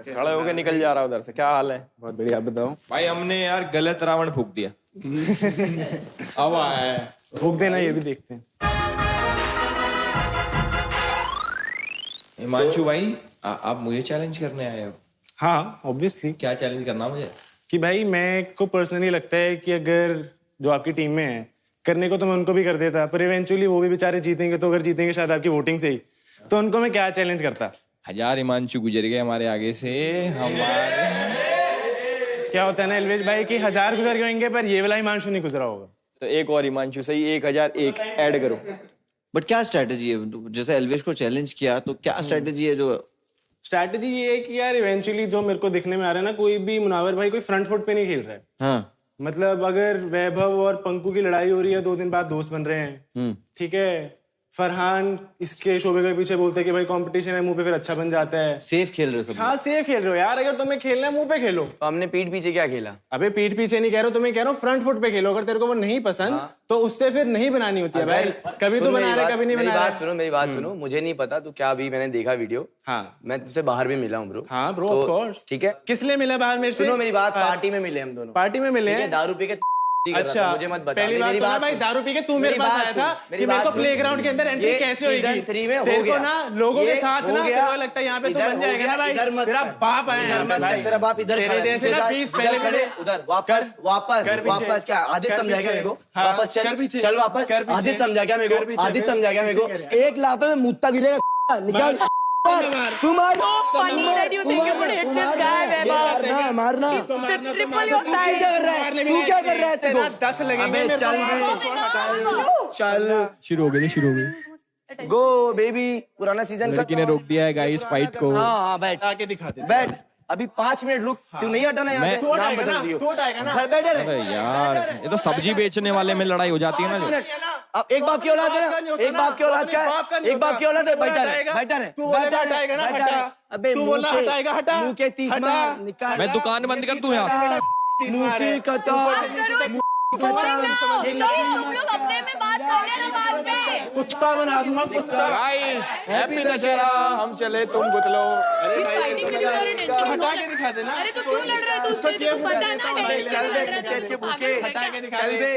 खड़े होके निकल जा रहा उधर से। क्या हाल है? बहुत बढ़िया, आप बताओ। भाई हमने यार गलत रावण फूक दिया। अब आया है, फूक देना, ये भी देखते हैं। हिमांशु भाई, आप मुझे चैलेंज करने आए हो? हाँ, ऑब्वियसली। क्या चैलेंज करना मुझे? कि भाई मैं को पर्सनली लगता है कि अगर जो आपकी टीम में है करने को तो मैं उनको भी कर देता, पर इवेंचुअली वो भी बेचारे जीतेंगे, तो अगर जीतेंगे शायद आपकी वोटिंग से ही, तो उनको मैं क्या चैलेंज करता। 1000 हिमांशु गुजर गए हमारे आगे से। हमारे क्या होता है ना एलवेश भाई कि 1000 गुजर गएंगे, पर ये वाला हिमांशु नहीं गुजरा होगा। तो एक और हिमांशु सही, 1001 ऐड करो। बट क्या स्ट्रैटेजी है? जैसे एल्वेश को चैलेंज किया, तो क्या स्ट्रैटेजी है? जो स्ट्रैटेजी ये है कि यार इवेंचुअली जो मेरे को दिखने में आ रहा है ना, कोई भी मुनावर भाई कोई फ्रंट फुट पे नहीं खेल रहा है। हाँ, मतलब अगर वैभव और पंकु की लड़ाई हो रही है, 2 दिन बाद दोस्त बन रहे हैं, ठीक है। फरहान इसके शोबे के पीछे बोलते हैं कि भाई कंपटीशन है, मुंह पे फिर अच्छा बन जाता है। सेफ खेल रहे हो सब। हाँ, सेफ खेल रहे हो यार। अगर तुम्हें खेलना है मुंह पे खेलो। तो हमने पीठ पीछे क्या खेला? अबे पीठ पीछे नहीं कह रहा हूँ, तुम्हें कह रहा हूँ फ्रंट फुट पे खेलो। अगर तेरे को वो नहीं पसंद तो उससे फिर नहीं बनानी होती है भाई। कभी तो बना रहे, कभी नहीं बना रहे। मेरी बात सुनो, मुझे नहीं पता तो क्या, अभी मैंने देखा वीडियो। हाँ, मैं तुझसे बाहर भी मिला हूँ ब्रो। हाँ ब्रो, ऑफ कोर्स। ठीक है, किस लिए मिला बाहर मेरे से? सुनो मेरी बात, पार्टी में मिले हम दोनों। पार्टी में मिले हैं, दारू पी के। अच्छा, मुझे मत बता। पहली बात तो भाई दारू पी के तू मेरे पास आया था कि मेरे को प्लेग्राउंड के अंदर एंट्री कैसे होगी। तेरे को ना लोगों के साथ ना तेरे को लगता है यहाँ पे तू बन जाएगा ना भाई। तेरा बाप आया, तेरा बाप इधर तेरे जैसे ना 20 पहले खड़े उधर। वापस क्या आदित्य समझाएगा मेरे को? वापस चल वापस। आदित्य समझाएगा मेरे को, आदित्य समझाएगा मेरे को। 1 लाख में मुत्ता गिरेगा, निकाल। मारना। तू क्या कर रहा है? 10 लगेंगे। चल, शुरू हो गए। गो बेबी, पुराना सीजन लड़की ने रोक दिया है गाइस फाइट को। हाँ, बैठ आके दिखा दे। बैठ, अभी 5 मिनट रुक। क्यों नहीं हटाना यहाँ से? नाम बदल दियो। अरे यार, ये तो सब्जी बेचने वाले में लड़ाई हो जाती है ना। अब एक बाप की औलाद है ना, एक बाप की औलाद क्या है? एक बाप की औलाद है। बैठा रहे। अबे मुंह के 30 निकाल। मैं दुकान बंद कर दूं यहाँ? मुंह की कतार। कुत्ता बना दूंगा, कुत्ता। हैप्पी दशहरा। हम चले, तुम गुतलो। हटा के दिखा देना। अरे तो क्यों लड़ रहा है? तू उसको तो पता ना के भूखे हटा के दिखा दे।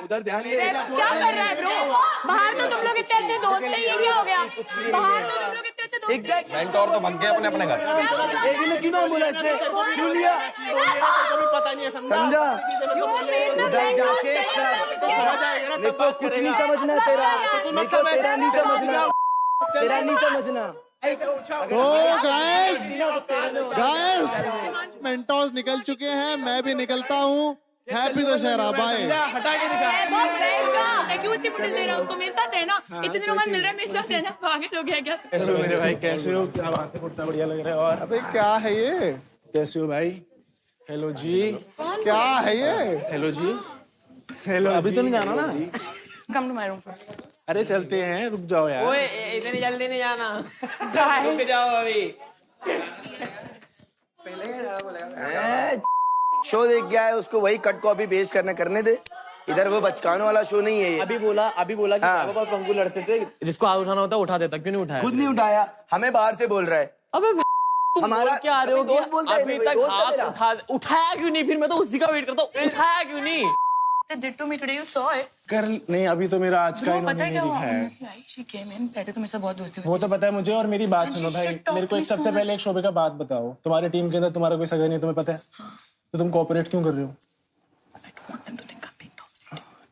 उधर ध्यान दे। क्या कर रहा है ब्रो? बाहर तो तुम लोग इतने अच्छे दोस्त थे, ये क्या हो गया? बाहर तो तुम लोग इतने अच्छे दोस्त थे। मेंटोर तो बन गए अपने अपने घर। एक ही में क्यों ना बोला इसने? क्यों लिया? कभी पता नहीं है, समझा? मेरे को कुछ नहीं समझना तेरा, मेरे को तेरा नहीं समझना, तेरा नहीं समझना। तो गाइस मेंटोर्स निकल चुके हैं, मैं भी निकलता हूँ। Happy Dussehra, bye. हटा के दिखा। क्यों इतनी फुटेज दे रहा हूँ? उसको मेरे साथ रहना, इतने दिनों बाद मिल रहा है, मेरे साथ रहना। पागल हो गया क्या? कैसे हो मेरे भाई? कैसे हो? क्या बात है, कुर्ता बढ़िया लग रहा है। और अबे क्या है ये? कैसे हो भाई? हेलो जी। क्या है ये? हेलो जी। हेलो, अभी तो नहीं जाना ना? Come to my room first. अरे चलते हैं, रुक जाओ यार। ओए, इतनी जल्दी नहीं जाना। रुक जाओ अभी। शो देख गया है, उसको वही कट कॉपी पेस्ट करने दे। इधर वो बचकानों वाला शो नहीं है ये। अभी बोला कि हाँ। वैभव और पंकु लड़ते थे, जिसको हाथ उठाना होता उठा देता, क्यों नहीं उठाया? खुद नहीं उठाया, हमें बाहर से बोल रहा है। अबे हमारा क्या आ रहे हो? दोस्त बोलता है, अभी तक हाथ उठाया क्यों नहीं? फिर मैं तो उसी का वेट करता हूँ, उठाया क्यों नहीं? Did to me today, you saw it? कर नहीं, अभी तो मेरा आज का Bro, इन्होंने पता है क्या नहीं हुआ? दिखाया है। She came in, पहले तो मेरे साथ बहुत दोस्ती हुई। वो तो पता है मुझे, और मेरी बात And सुनो she भाई। should talk मेरे को एक me सबसे so पहले एक much. शोबे का बात बताओ। तुम्हारी टीम के अंदर तुम्हारा कोई सगा नहीं है, तुम्हें पता है? तो तुम कोऑपरेट क्यों कर रहे हो?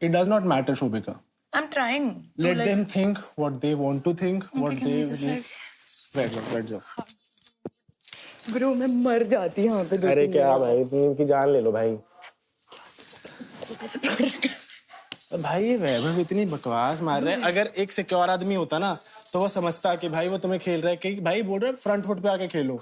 It does not matter, Shobhika. I'm trying. Let them think what they want to think, what can they we just believe. बैठ जाओ। Bro, मैं मर जाती यहाँ पे। अरे क्या भाई, तुम इनकी जान ले लो भाई। भाई ये वैभव इतनी बकवास मार रहे हैं। अगर एक सिक्योर आदमी होता ना तो वो समझता कि भाई वो तुम्हें खेल रहा है कि भाई बोल रहे फ्रंट फुट पे आके खेलो।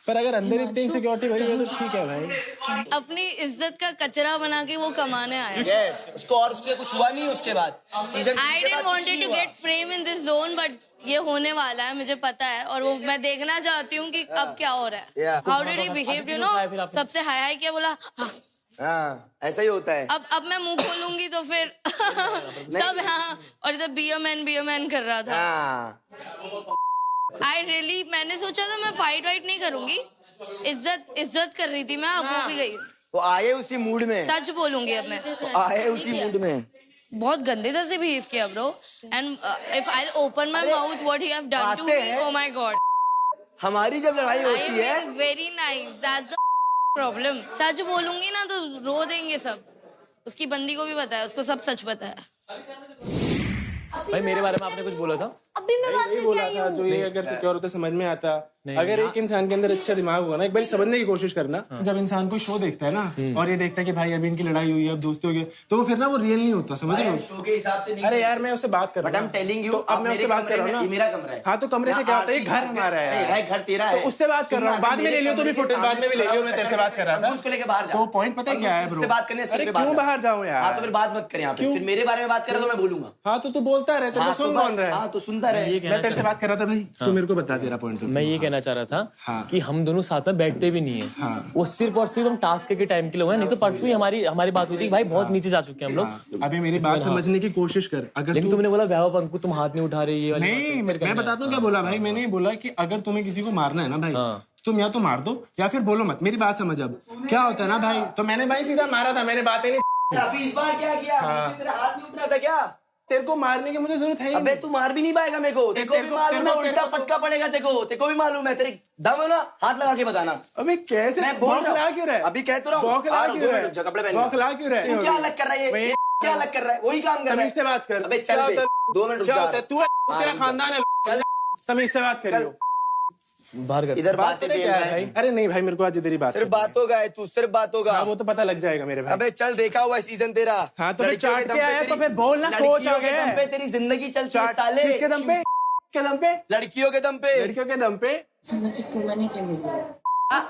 पर अगर अंदर इतनी इनसिक्योरिटी भरी है तो ठीक है भाई। अपनी इज्जत का कचरा बना के वो कमाने आया। यस, उसको और उससे कुछ हुआ नहीं उसके बाद season. I didn't wanted to get frame in this zone, but ये होने वाला है, मुझे पता है, और वो मैं देखना चाहती हूँ कि अब क्या हो रहा है। How did he behave, you know? सबसे हाय हाय किया, बोला हाँ ऐसा ही होता है। अब मैं मुंह खोलूंगी तो फिर सब हाँ, और इधर बी ए मैन कर रहा था। मैंने सोचा था मैं फाइट वाइट नहीं करूंगी, इज्जत कर रही थी मैं, अब वो भी गई। वो आए उसी मूड में, सच बोलूंगी अब मैं, आए उसी मूड में। बहुत गंदे तरह से बिहेव किया bro, and if I open my mouth what he have done to me, oh my God. हमारी जब लड़ाई होती है very nice, that's the problem. सच बोलूंगी ना तो रो देंगे सब। उसकी बंदी को भी पता है, उसको सब सच पता है। भाई मेरे बारे में आपने कुछ बोला था? अभी मैं बात यही बोला था, जो ये अगर सिक्योर होता समझ में आता। अगर एक इंसान के अंदर अच्छा दिमाग होगा ना, एक बार समझने की कोशिश करना। जब इंसान कोई शो देखता है ना और ये देखता है कि भाई अभी इनकी लड़ाई हुई है, अब दोस्ती हो गई, तो वो फिर ना वो रियल नहीं होता, समझ रहे हो? शो के हिसाब से नहीं। अरे यार मैं उससे बात कर रहा हूँ, तो अब मैं उससे बात कर रहा हूँ ना, मेरा कमरा है। हाँ तो कमरे से क्या होता है, घर हमारा है, घर तेरा है, तो उससे बात कर रहा हूँ। बाद में ले लियो तो भी फुटेज, बाद में भी ले लियो, मैं तेरे से बात कर रहा था। उसको लेके बाहर जा। तो पॉइंट पता है क्या है ब्रो? बात करने अरे क्यों बाहर जाऊँ यार? हाँ तो फिर बात मत कर यहाँ पे, फिर मेरे बारे में बात कर तो मैं बोलूंगा। हाँ तो तू बोलता रहे, तो सुन कौन रहा है? हाँ तो सुनता रहे। मैं तेरे से बात कर रहा था भाई, तू मेरे को बता तेरा पॉइंट। मैं ये कहना चाह रहा था कि हम दोनों साथ में बैठते भी नहीं है, वो सिर्फ और सिर्फ हम टास्क के टाइम के लिए हुए, नहीं तो परसों ही हमारी बात हुई थी भाई बहुत नीचे जा चुके हैं हम लोग। अभी मेरी बात समझने की कोशिश कर। अगर लेकिन तुमने बोला वैभव पंकु तुम हाथ नहीं उठा रही है, नहीं मैं बताता हूँ क्या बोला भाई। मैंने बोला कि अगर तुम्हें किसी को मारना है ना भाई, तुम या तो मार दो या फिर बोलो मत। मेरी बात समझ। अब क्या होता है ना भाई, तो मैंने भाई सीधा मारा था, मैंने बातें नहीं। इस बार क्या किया? तेरा हाथ नहीं उठना था क्या? तेरे को मारने की मुझे जरूरत है। अबे तू मार भी नहीं पाएगा मेरे को, तेरे को भी मालूम है, उल्टा फटका पड़ेगा तेरे को भी मालूम है। तेरे दम है ना, हाथ लगा के बताना। अबे कैसे? मैं बोल रहा हूँ, क्यों रहा है? अभी कहता रहा हूँ, कपड़े पहन। क्यों रहा है? तू क्या अलग कर रहा है? ये क्या अलग कर रहा है? वही काम कर रहा है। से बात कर। अबे चल 2 मिनट रुक जा। तू तेरा खानदान है, चल तमीज से बात करियो। बाहर कर इधर बातें क्या है भाई? अरे नहीं भाई, मेरे को आज इधर ही बात सिर्फ बात होगा है, तू सिर्फ बात होगा। वो तो पता लग जाएगा मेरे भाई। अबे चल देखा हुआ है सीजन तेरा। हाँ तो फिर चाट के आया तो फिर बोल ना, कोच आ गया। दम पे तेरी जिंदगी चलती है साले। किसके दम पे? के दम पे? लड़कियों के दम पे। लड़कियों के दम पे।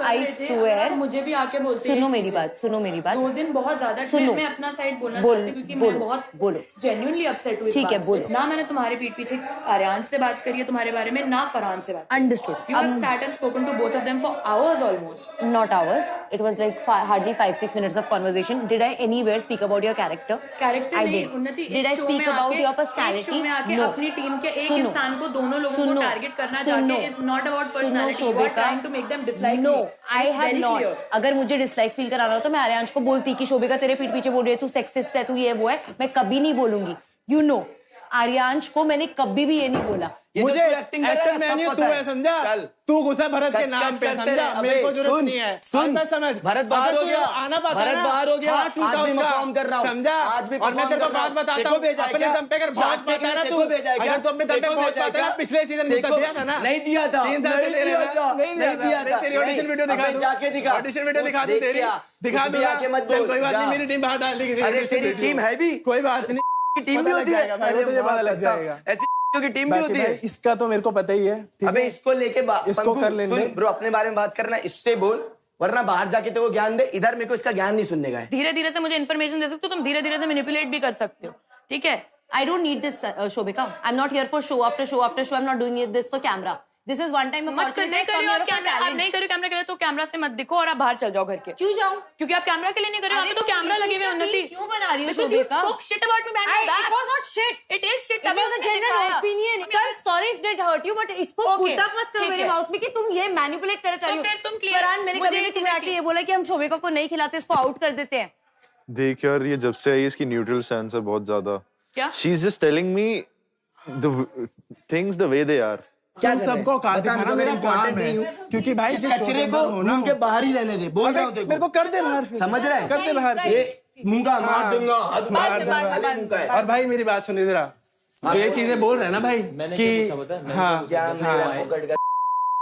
आई स्वेयर, मुझे भी आके बोलते सुनो मेरी बात, सुनो मेरी बात। 2 दिन बहुत ज्यादा सुनो, मैं अपना साइड बोलना चाहती हूँ क्योंकि मैं बहुत बोलो जेन्युइनली अपसेट हुई। ठीक है बोलो। ना मैंने तुम्हारे पीठ पीछे आर्यांश से बात करी है तुम्हारे बारे में, ना फरहान से बात। Understood. You have sat and spoken to both of them for hours almost. Not hours. It was like hardly 5-6 minutes of conversation. Did I anywhere speak about your character? Character I नहीं, did. उन्नति Did I speak about your personality? एक show में आके No. अपनी team के एक सुनो, इंसान को, दोनों लोगों को टारगेट करना सुनो, जाके is not about सुनो personality. You are Shobhika, trying to make them dislike No, me. I It's have very not. clear. अगर मुझे डिसलाइक फील कराना हो तो मैं आर्यांश को बोलती कि शोभिका तेरे पीठ पीछे बोल रही है तू सेक्सिस्ट है, तू ये वो है। मैं कभी नहीं बोलूंगी। You know, आर्यांश को मैंने कभी भी ये नहीं बोला। मुझे एक्टिंग मेन्यू तू है, समझा? तू गुस्सा भरत के नाम पे, समझा? मेरे को जरूरत नहीं है। सुन समझ, भरत बाहर हो गया, आना पाता भरत बाहर हो गया। आज भी मैं काम कर रहा हूँ, समझा? आज भी और मैं तेरे को बात बताता हूँ, अपने दम पे अगर बात पाता ना तू, अगर तू अपने दम पे बात पाता ना, पिछले सीजन में दिया था ना? नहीं दिया था, 3 साल से नहीं दिया था। तेरी ऑडिशन वीडियो दिखा दूं, जाके दिखा, ऑडिशन वीडियो दिखा दूं तेरी, दिखा दूं। आके मत बोल, कोई बात नहीं, मेरी टीम बाहर डाल देगी। अरे तेरी टीम है भी, कोई बात नहीं, टीम भी होती है, अरे तुझे पता लग जाएगा। ऐसी की टीम भी होती है। इसका तो मेरे को पता ही है। अबे इसको लेके इसको कर लेने दे ब्रो, अपने बारे में बात करना, इससे बोल, वरना बाहर जाके तो वो ज्ञान दे। इधर मेरे को इसका ज्ञान नहीं सुनने का है। धीरे धीरे से मुझे इन्फॉर्मेशन दे सकते हो, तुम धीरे धीरे से मैनिपुलेट भी कर सकते हो, ठीक है? I don't need this, Shobhika. I'm not here for show after show after show. I'm not doing this for camera. This is one time मत कर, नहीं करियो आप कैमरा, आप नहीं करियो कैमरा के लिए तो कैमरा से मत दिखो और आप बाहर चल जाओ घर के। क्यों जाऊं? क्योंकि आप कैमरा के लिए नहीं कर रहे हो, आप तो कैमरा लगे हुए उन्नति। क्यों बना रही हो Because you Shobhika? spoke shit about me behind my back. It was not shit. It is shit. It was a general opinion. Sorry if that hurt you, but इसको गुत्ता मत करो मेरे माउथ में कि तुम ये मैनिपुलेट करना चाह रही हो। तो फिर तुम clear, फरहान, मैंने कभी भी तुम्हें आके ये बोला कि हम शोभिका को नहीं खिलाते, इसको आउट कर देते हैं। देख यार, ये जब से आई इसकी न्यूट्रल स्टैंस है बहुत ज्यादा। क्या? She's just telling me the things the way they are. तुम सबको काट दिखाना मेरा काम है, क्योंकि भाई इस कचरे को रूम के बाहर ही रहने दे। बोल रहा हूँ मेरे को कर दे बाहर, समझ रहा है? कर दे बाहर। ये मुंगा मार दूंगा, हाथ मार दूंगा। और भाई मेरी बात सुनिए जरा, ये चीजें बोल रहे हैं ना भाई कि हाँ,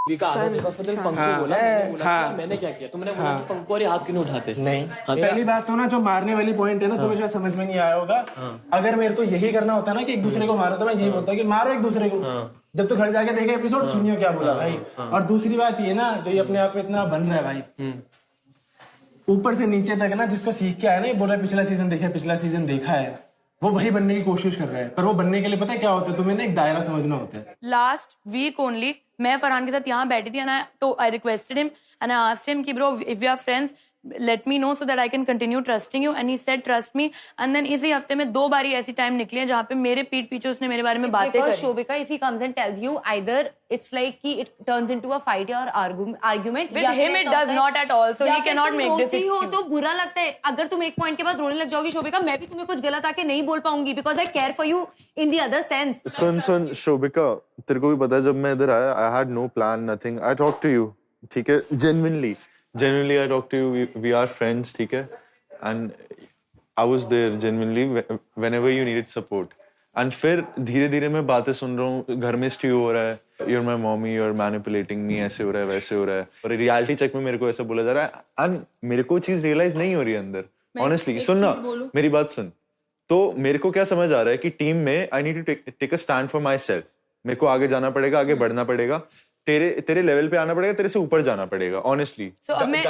विकास मेरे पास तुमने पंकु बोला, मैंने बोला कि मैंने क्या किया, तुमने बोला कि पंकु और ये हाथ क्यों नहीं उठाते? नहीं, पहली बात तो ना जो मारने वाली पॉइंट है ना, तुम्हें शायद समझ में नहीं आया होगा। अगर मेरे को यही करना होता ना कि एक दूसरे को मारो, तो मैं यही बोलता कि मारो एक दूसरे को। जब तो घर जाके देखे एपिसोड, सुनियो क्या बोला भाई। और दूसरी बात ये ना, जो ये अपने आप में इतना बन रहा है भाई, ऊपर से नीचे तक ना, जिसको सीख के आया ना, ये बोल रहा है पिछला सीजन देखा है, वो वही बनने की कोशिश कर रहा है। पर वो बनने के लिए पता है क्या होता है, तुम्हें ना एक दायरा समझना होता है। लास्ट वीक ओनली मैं फरहान के साथ यहाँ बैठी थी तो I requested him and I asked him कि bro if we are friends let me know so that I can continue trusting you, and he said trust me. And then इसी हफ्ते में 2 बारी ऐसी टाइम निकली है जहाँ पे मेरे पीठ पीछे उसने मेरे बारे में बातें करी। Shobhika, if he comes and tells you, either it's like कि it turns into a fight or argument. With him it does not at all, so he cannot make this excuse. हो तो बुरा लगता है। अगर तुम एक पॉइंट के बाद रोने लग जाओगी शोभिका, मैं भी तुम्हें कुछ गलत आके नहीं बोल पाऊंगी, because I care for you in the other sense. सुन शोभिका, तेरे को भी पता है जब मैं इधर आया, I had no plan, nothing. I talked to you, ठीक है, genuinely I talked to you. We are friends, ठीक है, and I was there genuinely whenever you needed support. And फिर धीरे धीरे मैं बातें सुन रहा हूँ, घर में स्ट्यू हो रहा है, you're my mommy, you're manipulating me, ऐसे हो रहा है, वैसे हो रहा है, और रियलिटी चेक में मेरे को ऐसा बोला जा रहा है, and मेरे को चीज रियलाइज नहीं हो रही है अंदर। Honestly, सुन ना, मेरी बात सुन। तो मेरे को क्या समझ आ रहा है कि टीम में I need to take a stand for myself. मेरे को आगे जाना पड़ेगा, आगे बढ़ना पड़ेगा, तेरे लेवल पे आना पड़ेगा, तेरे से ऊपर जाना पड़ेगा, ऑनेस्टली। सो अब मैं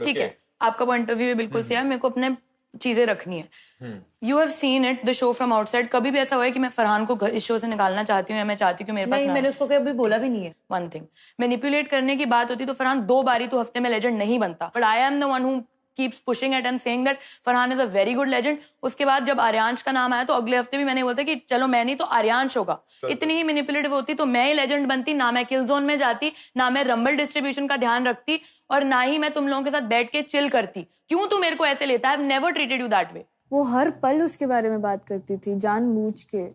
ठीक है, आपका पॉइंट ऑफ व्यू बिल्कुल सही है, मेरे को अपने चीजें रखनी है। You have seen it the show from outside. कभी भी ऐसा हुआ है कि मैं फरहान को इस शो से निकालना चाहती हूँ या मैं चाहती हूँ कि मेरे पास मैंने उसको कभी बोला भी नहीं है। वन थिंग, मैनिपुलेट करने की बात होती तो फरहान 2 बारी तो हफ्ते में लेजेंड नहीं बनता, but I am the one who keeps pushing it and saying that Farhan is a very good legend। उसके बाद जब आर्यांश का नाम आया तो अगले हफ्ते भी मैंने बोला कि चलो मैं नहीं तो आर्यांश होगा। इतनी ही मैनिपुलेटिव होती तो मैं ही लेजेंड बनती, ना मैं किल जोन में जाती, ना मैं रंबल डिस्ट्रीब्यूशन का ध्यान रखती, और ना ही मैं तुम लोगों के साथ बैठ के चिल करती। क्यों तू मेरे को ऐसे लेता है? I've never treated you that way। वो हर पल उसके बारे में बात करती थी जानबूझ के,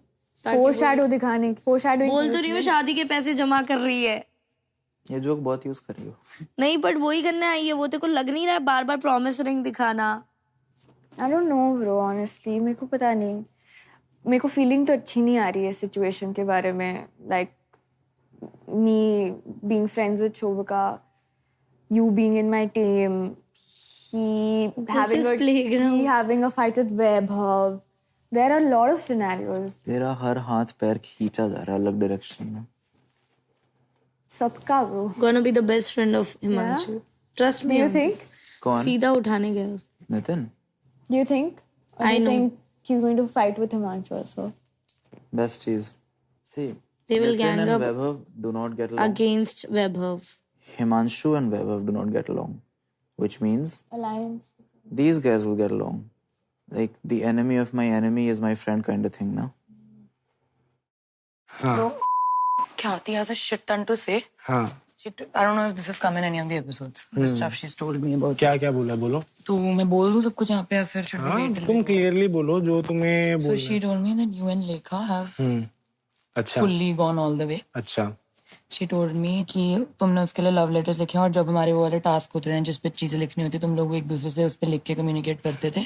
फोरशैडो दिखाने की। फोरशैडो बोल तो रही हूँ शादी के पैसे जमा कर रही है। ये जोक बहुत यूज कर रही हो। नहीं, बट वही करने आई है, वो तेरे को लग नहीं रहा है बार बार प्रॉमिस रिंग दिखाना? आई डोंट नो ब्रो, ऑनेस्टली मेरे को पता नहीं, मेरे को फीलिंग तो अच्छी नहीं आ रही है सिचुएशन के बारे में। Like me being friends with Shobhika, you being in my team, he having a fight with Vaibhav. There are a lot of scenarios. तेरा हर हाथ पैर खींचा जा रहा है अलग डायरेक्शन में। सबका वो gonna be the best friend of Himanshu. Trust me. Do you think? कौन? सीधा उठाने गया। Nitin? Do you think? Or I do you know. think he's going to fight with Himanshu also? Best चीज। See, They will Nitin gang and up Vaibhav do not get along. against Vaibhav. Himanshu and Vaibhav do not get along, which means Alliance. these guys will get along. Like the enemy of my enemy is my friend kind of thing, now. So, Khyati has a shit ton to say. हाँ। I don't know if this has come in any of the episodes. The stuff she's told me about. क्या बोला बोलो? तो मैं बोल दूँ सब कुछ यहाँ पे या फिर should we हाँ, wait? तुम क्लियरली बोलो जो तुम्हें So she told me that you and Lekha have अच्छा fully gone all the way. अच्छा। She told me कि तुमने उसके लिए लव लेटर्स लिखे और जब हमारे वो वाले टास्क होते थे जिस पे चीजें लिखनी होती तुम लोग एक दूसरे से उस पे लिख के कम्युनिकेट करते थे।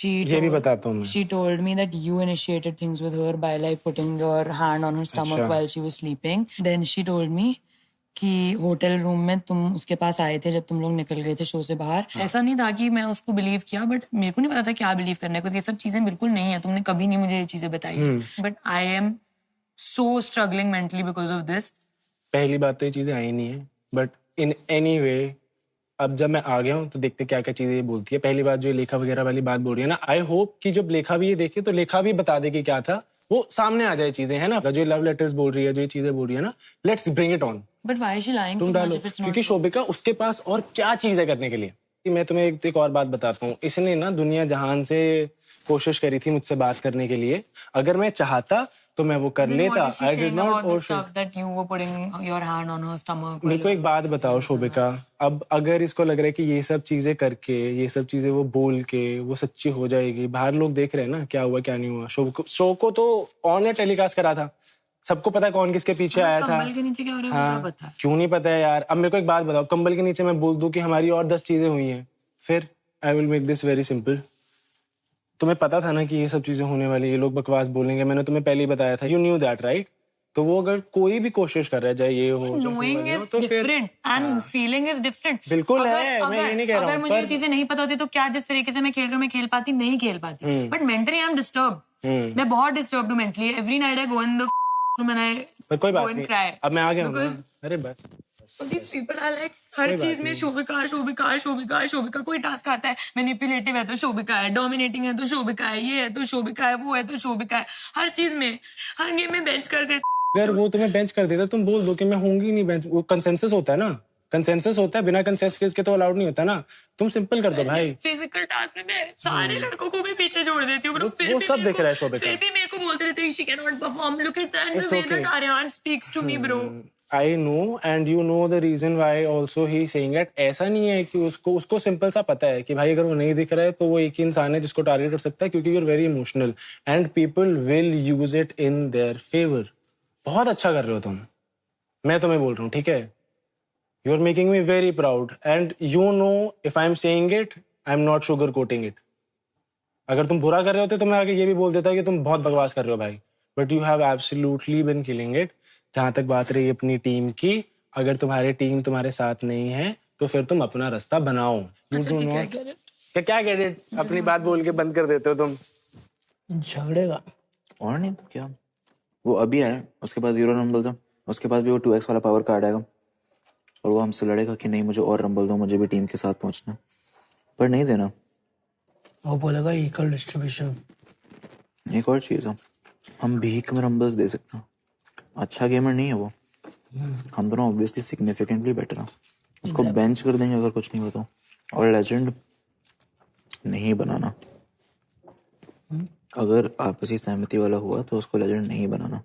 ये भी बताता हूँ मैं। She told me that you initiated things with her by like putting your hand on her stomach while she was sleeping. Then she told me कि होटल रूम में तुम उसके पास आए थे जब तुम लोग निकल गए थे शो से बाहर। ऐसा नहीं था कि मैं उसको बिलीव किया, बट मेरे को नहीं पता था क्या बिलीव करना है, क्योंकि ये सब चीजें बिल्कुल नहीं है, तुमने कभी नहीं मुझे ये चीजें बताई। But I am so struggling mentally because of this. पहली बात तो ये चीजें आई नहीं है, बट इन एनी वे अब जब मैं आ गया हूँ तो देखते क्या क्या चीजें ये बोलती है। पहली बात जो लेखा वगैरह वाली बात बोल रही है ना, आई होप कि जब लेखा भी ये देखे तो लेखा भी बता दे कि क्या था, वो सामने आ जाए चीजें, है ना। जो लव लेटर्स बोल रही है, जो ये चीजें बोल रही है ना, let's bring it on. But why is she lying तुम डालो, क्योंकि शोभिका उसके पास और क्या चीज है करने के लिए। मैं तुम्हें एक और बात बताता हूँ, इसने ना दुनिया जहान से कोशिश करी थी मुझसे बात करने के लिए, अगर मैं चाहता तो मैं वो कर लेता। I did not. मेरे को एक बात बताओ शोभिका, अब अगर इसको लग रहा है कि ये सब चीजें करके, ये सब चीजें वो बोल के वो सच्ची हो जाएगी, बाहर लोग देख रहे हैं ना क्या हुआ क्या नहीं हुआ। शो को तो ऑन एयर टेलीकास्ट करा था, सबको पता है कौन किसके पीछे आया था। कंबल के नीचे क्या हो रहा है वो पता है? क्यों नहीं पता है यार। अब मेरे को एक बात बताओ, कंबल के नीचे मैं बोल दूं कि हमारी और 10 चीजें हुई हैं, फिर I will make this very simple. तुम्हें पता था ना कि ये सब चीजें होने वाली, ये लोग बकवास बोलेंगे, मैंने तुम्हें पहले ही बताया था। You knew that right? तो वो अगर कोई भी कोशिश कर रहा है चाहे ये हो चाहे Knowing वो हो, is तो फिर different and feeling is different. बिल्कुल है, मैं ये नहीं कह रहा अगर हूँ, मुझे ये पर- चीजें नहीं पता होती तो क्या जिस तरीके से मैं खेल रही हूँ मैं खेल पाती नहीं खेल पाती. But mentally I am disturb. मैं बहुत डिस्टर्ब हूँ mentally. Every night I go in the room and I पर कोई go बात and नहीं, cry. अब मैं आ गया हूँ ना। Because- अरे बस These people are like हर कोई बात चीज में नहीं। शोभिका शोभिका शोभिका शोभिका. कोई टास्क आता है मैनिपुलेटिव है तो शोभिका है, डोमिनेटिंग है तो शोभिका है, ये है तो शोभिका है, वो है तो शोभिका है. हर चीज में हर गेम में बेंच कर देते. अगर वो तुम्हें बेंच कर देता तुम बोल दो कि मैं होंगी नहीं बेंच. वो कंसेंसस होता है ना, कंसेंसस होता है, बिना कंसेंसस के तो अलाउड नहीं होता ना. तुम सिंपल कर दो भाई. फिजिकल टास्क में मैं सारे लड़कों को भी पीछे छोड़ देती हूँ. वो सब दिख रहा है शोभिका. फिर भी मेरे को बोलते रहते हैं she can not perform. Look at the way that Aryan speaks to me bro. I know and you know the reason why also he saying it. ऐसा नहीं है कि उसको सिंपल सा पता है कि भाई अगर वो नहीं दिख रहा है तो वो एक ही इंसान है जिसको टारगेट कर सकता है, क्योंकि you're very emotional and people will use it in their favor. बहुत अच्छा कर रहे हो तुम, मैं तुम्हें बोल रहा हूँ, ठीक है. You are making me very proud and you know if I'm saying it, I'm not sugarcoating it. अगर तुम बुरा कर रहे होते तो मैं आगे ये भी बोल देता कि तुम बहुत बकवास कर रहे हो भाई. But you have absolutely been killing it. जहां तक बात रही अपनी टीम की, अगर तुम्हारी टीम तुम्हारे साथ नहीं है तो फिर तुम अपना रास्ता बनाओ. क्या गेट इट? अपनी बात बोल के बंद कर देते हो तुम. झगड़ेगा और नहीं तो क्या. वो अभी आया, उसके पास 0 रंबल था, उसके पास भी वो 2x वाला पावर कार्ड आएगा और वो हमसे लड़ेगा कि नहीं मुझे और रंबल दो, मुझे भी टीम के साथ पहुंचना. पर नहीं देना. वो बोलेगा इक्वल डिस्ट्रीब्यूशन. एक और चीज है, हम भीख में रंबल्स दे सकते हैं. अच्छा गेमर नहीं है वो. हम दोनों ऑब्वियसली सिग्निफिकेंटली बेटर हैं. उसको बेंच कर देंगे अगर कुछ नहीं होता. और लेजेंड नहीं बनाना. अगर आपसी सहमति वाला हुआ तो उसको लेजेंड नहीं बनाना.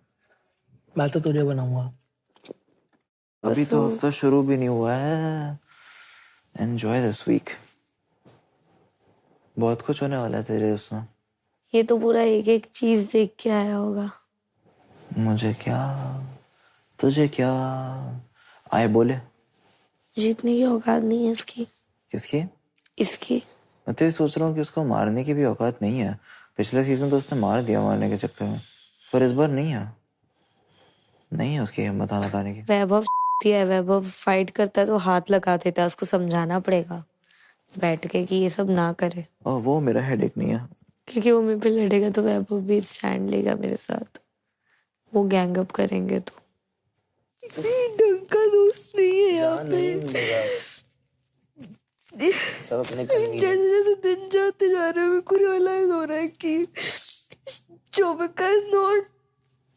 मैं तो तुझे बनाऊंगा. अभी तो हफ्ता शुरू भी नहीं हुआ है. Enjoy this week. बहुत कुछ होने वाला है तेरे उसमें. ये तो पूरा एक एक चीज देख के आया होगा. मुझे क्या, तुझे क्या आए बोले. जीतने की औकात नहीं है इसकी. किसकी? इसकी. मैं तो ये सोच रहा हूँ कि उसको मारने की भी औकात नहीं है. पिछले सीजन तो उसने मार दिया मारने के चक्कर में, पर इस बार नहीं है. नहीं है उसकी हिम्मत हाथ हटाने की. वैभव फाइट करता है तो हाथ लगा देता है. उसको समझाना पड़ेगा बैठ के कि ये सब ना करे. और वो मेरा हेडेक नहीं है. क्योंकि वो मेरे पे लड़ेगा तो वैभव भी स्टैंड लेगा मेरे साथ. वो गैंग अप करेंगे तो. ढंग का दोस्त नहीं है यहाँ पे. सब अपने जैसे जैसे दिन जाते जा रहे हैं मेरे को रियलाइज हो रहा है कि Shobhika is not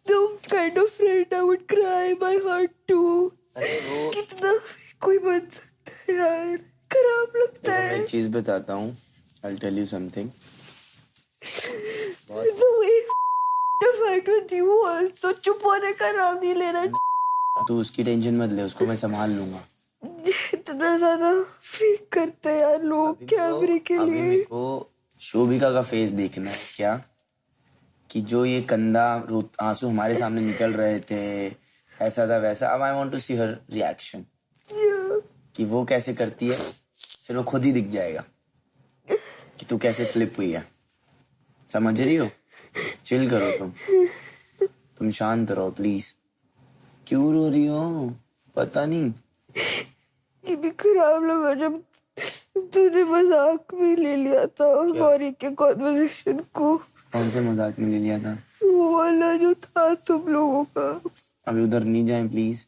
the kind of friend I would cry my heart to. कितना कोई बन सकता है यार. खराब लगता है. मैं एक चीज बताता हूँ. I'll tell you something. The way to fight with you also. चुप होने का नाम नहीं ले रहा. तू उसकी टेंशन मत ले, उसको मैं संभाल लूंगा. इतना ज्यादा फेक करते हैं यार लोग कैमरे के अभी लिए. मेरे को शोभिका का फेस देखना है क्या, कि जो ये कंधा आंसू हमारे सामने निकल रहे थे, ऐसा था वैसा. अब I want to see her reaction, कि वो कैसे करती है. फिर वो खुद ही दिख जाएगा कि तू कैसे फ्लिप हुई है. समझ रही हो? चिल करो तुम शांत रहो प्लीज. क्यों रो रही हो? पता नहीं. ये भी खराब लगा जब तूने मजाक में ले लिया था गौरी के कॉन्वर्सेशन को. कौन से मजाक में ले लिया था? वो वाला जो था तुम लोगों का. अभी उधर नहीं जाए प्लीज.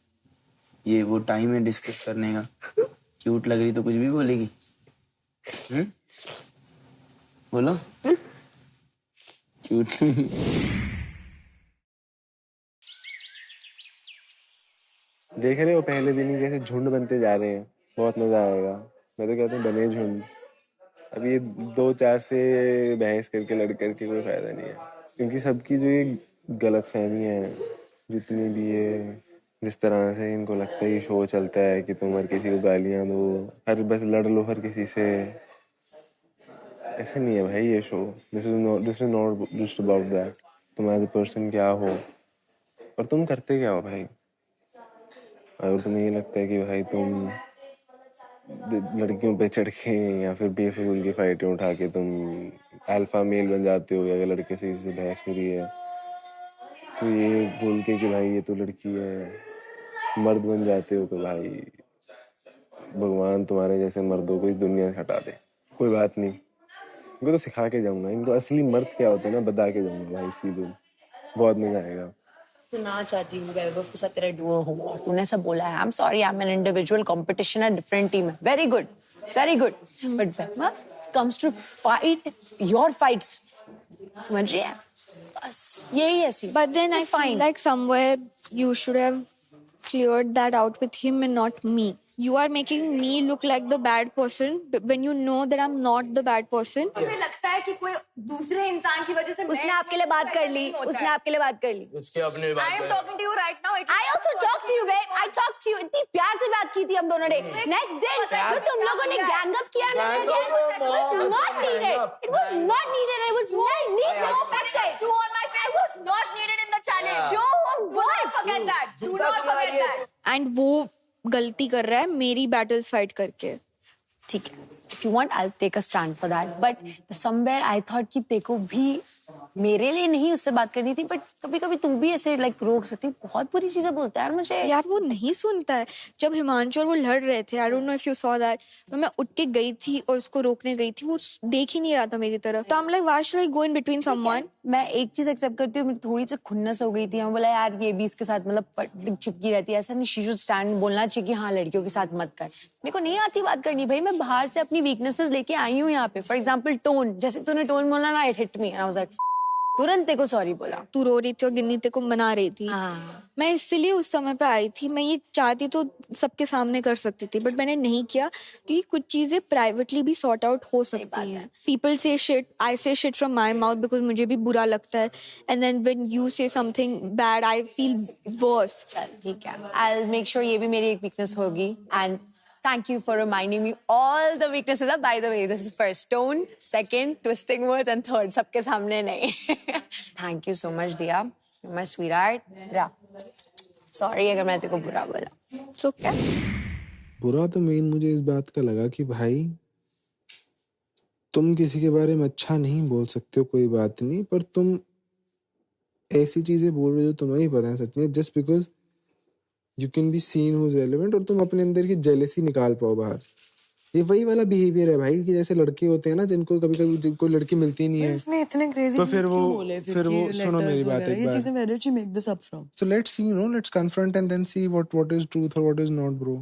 ये वो टाइम है डिस्कस करने का. क्यूट लग रही तो कुछ भी बोलेगी. बोलो. क्यूट. देख रहे हो पहले दिन ही कैसे झुंड बनते जा रहे हैं. बहुत मजा आएगा. मैं तो कहता हूँ बने झुंड. अब ये 2-4 से बहस करके लड़ करके कोई फायदा नहीं है, क्योंकि सबकी जो ये गलत फहमी है जितनी भी है, जिस तरह से इनको लगता है ये शो चलता है कि तुम हर किसी को गालियां दो, हर बस लड़ लो हर किसी से. ऐसा नहीं है भाई ये show. This is not just about that. तुम एज अ पर्सन क्या हो और तुम करते क्या हो भाई. अगर तुम्हें ये लगता है कि भाई तुम लड़कियों पे चढ़ के या फिर बेफिजूल की फाइटें उठा के तुम अल्फा मेल बन जाते हो, या लड़के से बहस हो रही है, तो ये बोल के कि भाई ये तो लड़की है, मर्द बन जाते हो तो भाई भगवान तुम्हारे जैसे मर्दों को इस दुनिया से हटा दे। कोई बात नहीं, इनको तो सिखा के जाऊंगा, इनको असली मर्द क्या होता है ना बता के जाऊंगा भाई सीजन, बहुत मजा आएगा। तो ना चाहती हूँ वैभव के साथ तेरा डुओ हो और तूने सब बोला है I am sorry, I am an individual, competition है, डिफरेंट टीम है, very good but Vaibhav comes to fight your fights, समझ रही है, बस यही है सी। But then I feel like somewhere you should have cleared that out with him and not me. You are making me look like the bad person when you know that I'm not the bad person. मुझे लगता है कि कोई दूसरे इंसान की वजह से उसने आपके लिए बात कर ली, उसने आपके लिए बात कर ली। उसके अपने I am talking to you right now. I also talked to you, babe. I talked to you. इतनी प्यार से बात की थी हम दोनों ने। Next day, जो तुम लोगों ने gang up किया ना, it was not needed. It was not needed. It was not needed. I was not needed in the challenge. Show Do not forget that. Do not forget that. And वो गलती कर रहा है मेरी battles fight करके। ठीक है, if you want I'll take a stand for that, but somewhere I thought कि तेको भी मेरे लिए नहीं उससे बात करनी थी, बट कभी कभी तू भी ऐसे लाइक रोक सकती, बहुत बुरी चीजें बोलता है यार मुझे। यार वो नहीं सुनता है। जब हिमांशु और वो लड़ रहे थे, आई don't know if you saw that, तो मैं उठ के गई थी और उसको रोकने गई थी, वो देख ही नहीं रहा था मेरी तरफ, तो I am like why should I go in between someone. मैं एक चीज एक्सेप्ट करती हूँ, मेरी थोड़ी सी खुन्नस हो गई थी, मैं बोला यार ये भी इसके साथ मतलब चिपकी रहती है, ऐसा नहीं, शी शुड स्टैंड, बोलना चाहिए कि हाँ लड़कियों के साथ मत कर। मेरे को नहीं आती बात करनी भाई, मैं बाहर से अपनी वीकनेसेस लेके आई हूँ यहाँ पे। फॉर एग्जाम्पल टोन, जैसे तूने टोन बोला ना, it hit me and I was like तुरंत तेको सॉरी बोला। तू रो रही थी और गिन्नी तेको मना रही थी। मैं इसीलिए उस समय पे आई थी। मैं ये चाहती तो सबके सामने कर सकती थी, बट मैंने नहीं किया क्योंकि कुछ चीजें प्राइवेटली भी सॉर्ट आउट हो सकती हैं। पीपल से shit, I say shit from my mouth because मुझे भी बुरा लगता है, and then when you say something bad I feel worse. ठीक है, आई विल मेक श्योर ये भी मेरी एक वीकनेस होगी, and thank you for reminding me all the weaknesses. By the way, this is first tone, second twisting words, and third सबके सामने नहीं। Thank you so much, Diya. You're my sweetheart. Yeah. Sorry अगर मैं तेरे को बुरा बोला। It's okay. बुरा तो मेन मुझे इस बात का लगा कि भाई तुम किसी के बारे में अच्छा नहीं बोल सकते हो, कोई बात नहीं, पर तुम ऐसी चीजें बोल रहे हो तुम्हें ही पता है सच में, just because you can be seen who's relevant, और तुम अपने अंदर की जेलेसी निकाल पाओ बाहर। ये वही वाला बिहेवियर है भाई कि जैसे लड़के होते हैं ना जिनको कभी कभी कोई लड़की मिलती नहीं है, इसने इतने crazy तो फिर क्यों बोले? वो सुनो मेरी बात एक बार। ये चीजें where did she make this up from? So let's see, let's confront and then see what is truth or what is not, bro.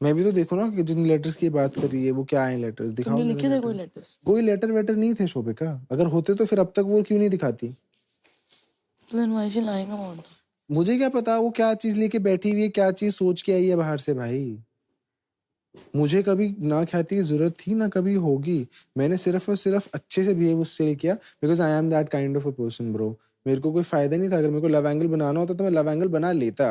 मैं भी तो देखो ना कि जिन लेटर्स की बात कर रही है वो क्या है, लेटर्स दिखाओ। तुमने लिखे थे कोई लेटर्स? कोई लेटर वेटर नहीं थे शोभिका, अगर होते तो फिर अब तक वो क्यों नहीं दिखाती? Then why is she lying about it? मुझे क्या पता वो क्या चीज लेके बैठी हुई है, क्या चीज सोच के आई है बाहर से। भाई मुझे कभी ना ख्याति की जरूरत थी ना कभी होगी, मैंने सिर्फ और सिर्फ अच्छे से बिहेव उससे किया because I am that kind of a person bro. मेरे को कोई फायदा नहीं था, अगर मेरे को लव एंगल बनाना होता तो मैं लव एंगल बना लेता।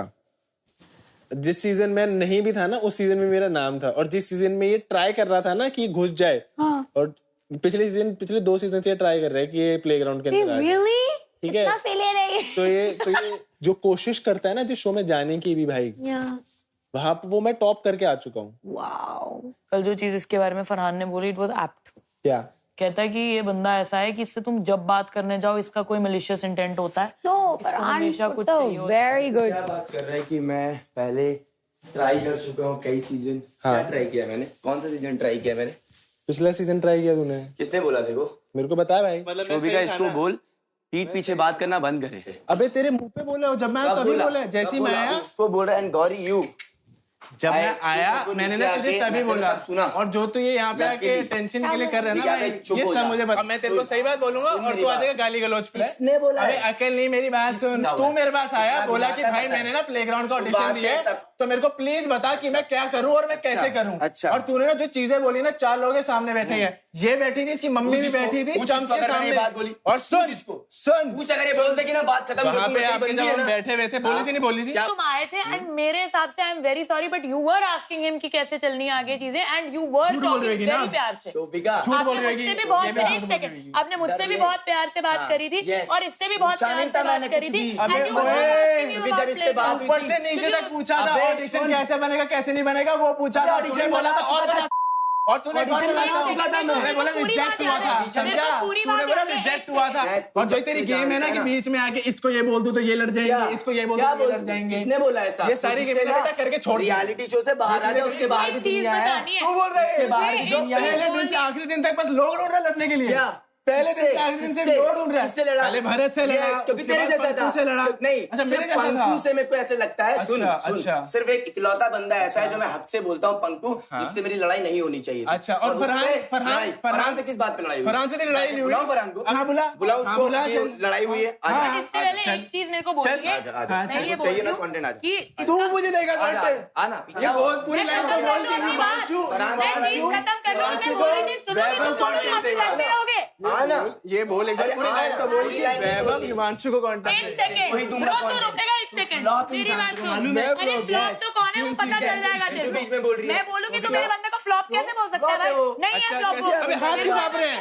जिस सीजन में नहीं भी था ना उस सीजन में मेरा नाम था, और जिस सीजन में ये ट्राई कर रहा था ना कि घुस जाए, और पिछले 2 सीजन से ट्राई कर रहे हैं कि ये प्लेग्राउंड के अंदर आ जाए। ठीक है, तो ये जो कोशिश करता है ना जिस शो में जाने की भी भाई, वहां वो मैं टॉप करके आ चुका हूँ। वाओ, कल जो चीज इसके बारे में फरहान ने बोली, इट वाज एप्ट। क्या कहता है कि ये बंदा ऐसा है कि इससे तुम जब बात करने जाओ इसका कोई मलिशियस इंटेंट होता है। हमेशा कुछ चाहिए। Very good. क्या बात कर रहा है कि मैं पहले ट्राई कर चुका हूँ कई सीजन। क्या ट्राई किया मैंने? कौन सा सीजन ट्राई किया मैंने? पिछला सीजन ट्राई किया तूने? किसने बोला देखो? मेरे को बताया भाई। शोभिका इसको बोल पीठ पीछे बात करना बंद करे। अबे तेरे मुंह पे बोले हो, जब मैं तभी बोला, जैसे ही मैं आया उसको बोल रहा है गौरी यू। जब मैं आया मैंने ना तुझे तभी बोला, सुना, और जो तू ये यहाँ पे आके टेंशन के लिए कर रहा है ना भाई, ये सब मुझे बता। मैं तेरे को सही बात बोलूंगा और तू आ जाएगा गाली गलौज पे। अबे अकेले नहीं, मेरी बात सुन। तू मेरे पास आया, बोला कि भाई मैंने ना प्लेग्राउंड का ऑडिशन दिया है, तो मेरे को प्लीज बता कि मैं क्या करूं और मैं कैसे करूं। अच्छा। और तूने ना जो चीजें बोली ना, 4 लोगों के सामने बैठे हैं, ये बैठी थी, इसकी मम्मी भी बैठी थी, चम्स के सामने बात बोली। और सुन पूछ, अगर ये बोलते कि ना बात खत्म, वहां पे आपके जब हम बैठे हुए थे, बोली थी नहीं बोली थी? तुम आए थे एंड मेरे हिसाब से I am very sorry but you were asking him कि कैसे चलनी है आगे चीजें, and you were talking very प्यार से। झूठ बोल रही मुझसे भी बहुत, एक सेकंड, आपने मुझसे भी बहुत प्यार से बात करी थी और इससे भी बहुत प्यार से बात करी थी। जब इससे बात ऊपर से नीचे तक पूछा था ऑडिशन कैसे बनेगा कैसे नहीं बनेगा, वो पूछा था, ऑडिशन बोला था। और तूने Audition तूने बोला रिजेक्ट हुआ था, समझा? तूने बोला रिजेक्ट हुआ था। और जो तेरी गेम है ना कि बीच में आके इसको ये बोल दूं तो ये लड़ जाएंगे, इसको ये बोल दूं तो ये लड़ जाएंगे। किसने बोला ऐसा? ये सारी गेम बेटा करके छोड़। रियलिटी शो से बाहर आ जा, उसके बाहर भी दुनिया है। तू बोल रहा है बाहर जो पहले दिन से आखिरी दिन तक बस लोग ढूंढ रहे लड़ने के लिए। पहले दिन से आखिरी दिन से लोग ढूंढ रहे हैं। पहले भरत से लड़ा, कभी तेरे जैसा था से लड़ा। नहीं, अच्छा मेरे जैसा था। पंकु से मेरे को ऐसे लगता है। सुन, अच्छा। सिर्फ एक इकलौता बंदा ऐसा है जो मैं हक से बोलता हूँ, पंकु, जिससे मेरी लड़ाई नहीं होनी चाहिए। अच्छा, और फरहान से किस बात पे लड़ाई हुई? फरहान से तेरी लड़ाई नहीं हुई? बुलाओ फरहान को। हाँ बुला, बुलाओ उसको, लड़ाई हुई है। इससे पहले एक चीज मेरे को बोलिए, मैं ये बोल रही हूँ कि तू मुझे देगा कंटेंट। आना ये बहुत पूरी लाइन को बोल के हिमांशु, मैं चीज खत्म कर रही हूँ, मैं बोल रही थी, सुनोगे तो सुनो, या फिर लड़ते रहोगे। आना, ये बोल एक बार पूरी लाइन को बोल के वैभव हिमांशु को कांटेक्ट। एक सेकंड, तो रुकेगा एक सेकंड। मेरी बात सुन, अरे फ्लॉप तो कौन है वो पता चल जाएगा तेरे बीच में बोल रही है। मैं बोलूंगी तो मेरे बंदे को फ्लॉप कैसे बोल सकता है भाई? नहीं है फ्लॉप वो। अबे हाथ क्यों कांप रहे हैं?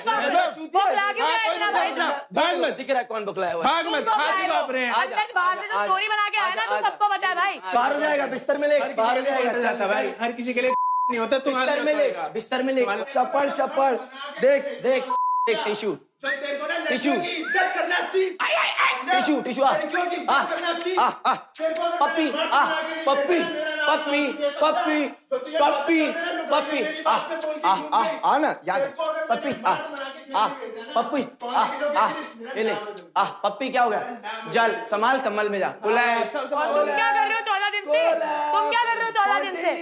बकला के आया भाई, भाग मत, दिख रहा है कौन बकलाया हुआ है? भाग मत, हाथ क्यों कांप रहे हैं? अंदर बाहर से जो स्टोरी बना के आया ना तो सबको पता है भाई। बाहर हो जाएगा, बिस्तर में ले, बाहर हो जाएगा। जाता भाई, हर किसी के लिए नहीं होता। तुम्हारे बिस्तर में ले, बिस्तर में ले, चप्पल चप्पल, देख देख देख, टिश्यू टिश्यू टिश्यू टिश्यू, पप्पी पप्पी पप्पी पप्पी पप्पी पप्पी, आना याद, पप्पी पप्पी, ये ले, पप्पी क्या हो गया? जल संभाल, कम्बल में जा। तुम क्या कर रहे हो 14 दिन से? तुम क्या कर रहे हो 14 दिन से?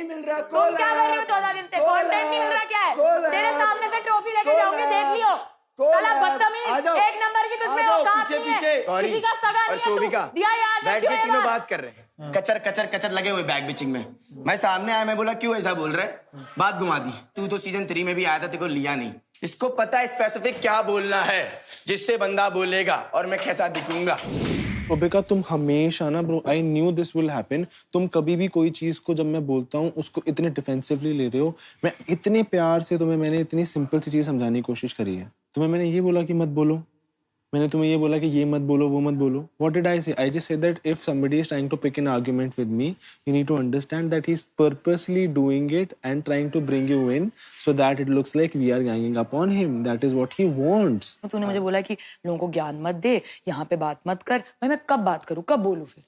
तुम क्या कर रहे हो 14 दिन से? कंटेंट नहीं मिल रहा क्या है? तेरे सामने से ट्रॉफी लेके जाओगे, देख लियो। साला बदतमीज, एक नंबर की तुझमें औकात नहीं है, किसी का सगा नहीं है तू। दिया याद बैठ रखियो के ये तीनों बात। बात कर रहे हैं, कचर कचर कचर लगे हुए बैग बिचिंग में। मैं सामने आया, मैं बोला क्यों ऐसा बोल रहा है, बात घुमा दी। तू तो सीजन 3 में भी आया था, तेरे को लिया नहीं। इसको पता है स्पेसिफिक क्या बोलना है, जिससे बंदा बोलेगा और मैं कैसा दिखूंगा। शोभिका, तुम हमेशा ना bro, I knew this will happen, तुम कभी भी कोई चीज को जब मैं बोलता हूँ उसको इतने डिफेंसिवली ले रहे हो। मैं इतने प्यार से तुम्हें, मैंने इतनी सिंपल सी चीज समझाने की कोशिश करी है। तुम्हें मैंने ये बोला कि मत बोलो, मैंने तुम्हें ये बोला कि ये मत बोलो, वो मत बोलो। What did I say? I just said that if somebody is trying to pick an argument with me, you need to understand that he's purposely doing it and trying to bring you in so that it looks like we are ganging up on him. That is what he wants. तूने मुझे बोला कि लोगों को ज्ञान मत दे, यहाँ पे बात मत कर। भाई मैं कब बात करूँ, कब बोलूँ फिर?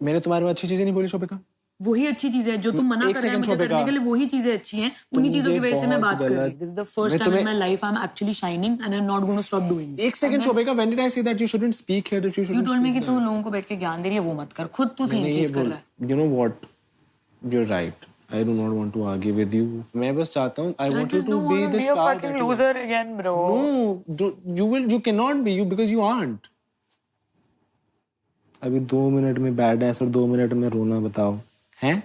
मैंने तुम्हारे में अच्छी चीजें नहीं बोली शोभिका। वही अच्छी चीज है जो तुम मना कर रहे हैं मुझे करने के लिए, वही चीजें अच्छी हैं। उन्हीं चीजों की वजह से मैं बात कर रही हूँ। This is the first time in my life I'm actually shining and I'm not going to stop doing it. एक second Shobhika, when did I say that you shouldn't speak here, that you shouldn't You told me speak कि तू लोगों को बैठ के ज्ञान दे रही है, वो मत कर। खुद तू सेम चीज कर रहा है। You know what? You're right. I do not want to argue with you. मैं बस चाहता हूँ, I want you to be the star. Be a fucking loser again, bro. No, you cannot be you because you aren't. अभी 2 minute में bad S और 2 minute में रोना, बताओ हैं?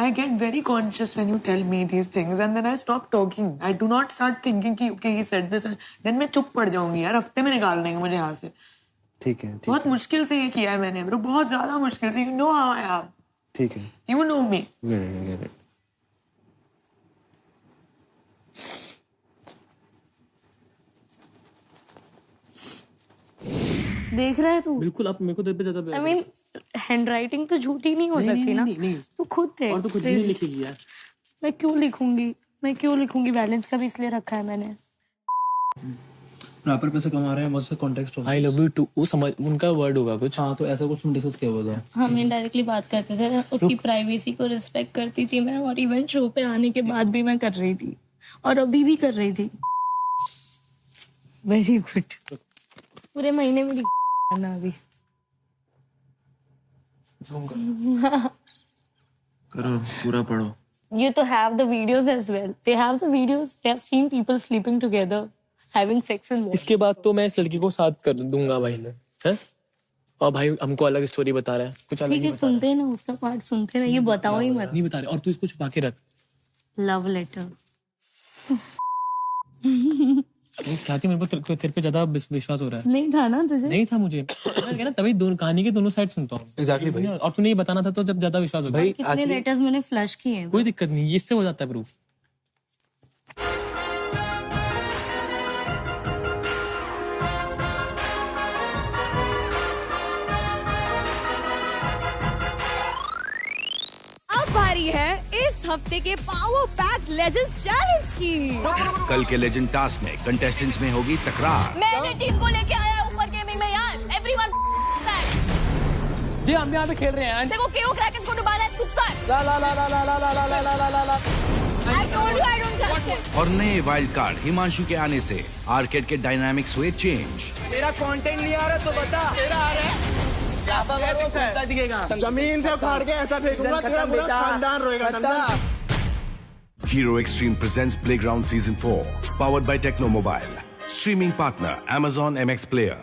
I get very conscious when you tell me these things and then I stop talking. I do not start thinking कि okay he said this. Then मैं चुप पड़ जाऊंगी यार, हफ्ते में निकाल देंगे मुझे यहाँ से। ठीक है, बहुत मुश्किल से ये किया है मैंने ब्रो, बहुत ज्यादा मुश्किल से। You know how I am. ठीक है, You know me. get it. देख रहा है तू? बिल्कुल, आप मेरे को तेरे पे ज्यादा I mean, हैंडराइटिंग तो झूठी नहीं हो सकती ना। तू खुद थे। और तो कुछ नहीं लिखेगी यार। मैं क्यों लिखूंगी? बैलेंस का भी इसलिए रखा है मैंने। रैपर पैसे कमा रहे हैं, मुझसे कॉन्टेक्स्ट होगा। आई लव यू टू, वो समझ, उनका वर्ड होगा कुछ। हाँ, तो ऐसा कुछ तुम डिस्कस किया हुआ था। हम इनडायरेक्टली बात करते थे, उसकी प्राइवेसी को रिस्पेक्ट करती थी मैं, और इवेंट शो पे आने के बाद भी मैं कर रही थी और अभी भी कर रही थी। Very good. पूरे महीने में करना अभी। करो, पूरा पढ़ो। You to have the videos as well. They have the videos. They have seen people sleeping together, having sex in bed. इसके बाद तो मैं इस लड़की को साथ कर दूंगा भाई मैं, हैं? और भाई हमको अलग स्टोरी बता रहा है, कुछ अलग ही बता सुनते ना, उसका पार्ट सुनते ना, ये बताओ ही मत। नहीं बता रहे, और तू इसको छुपा के रख। Love letter. क्या कि मेरे को तेरे पे ज्यादा विश्वास हो रहा है। नहीं था ना तुझे? नहीं था मुझे, ना तभी दोनों कहानी के दोनों साइड सुनता हूँ। एग्जैक्टली भाई। और तूने ये बताना था तो जब ज्यादा विश्वास हो भाई। कितने लेटर्स मैंने फ्लश किए हैं। कोई दिक्कत नहीं, इससे हो जाता है प्रूफ। अब बारी है इस हफ्ते के पावर पैक लेजेंड्स चैलेंज की। कल के लेजेंड टास्क में कंटेस्टेंट्स में होगी तकरार। मैंने टीम को लेके आया ऊपर गेमिंग में यार, एवरीवन ये हम यहाँ पे खेल रहे हैं। देखो केओ क्रैकर्स को डुबाना है, कुकर। ला ला ला ला ला ला ला ला ला ला ला ला। I told you I don't trust him. और नए वाइल्ड कार्ड हिमांशु के आने से आर्केड के डायनामिक्स हुए चेंज। मेरा कंटेंट नहीं आ रहा तो बता। तेरा आ रहा है। दिखेगा। जमीन से उखाड़ के ऐसा फेंकूंगा तेरा पूरा खानदान रोएगा, समझा? Hero Extreme presents Playground Season 4, powered by Techno Mobile. Streaming partner Amazon MX Player.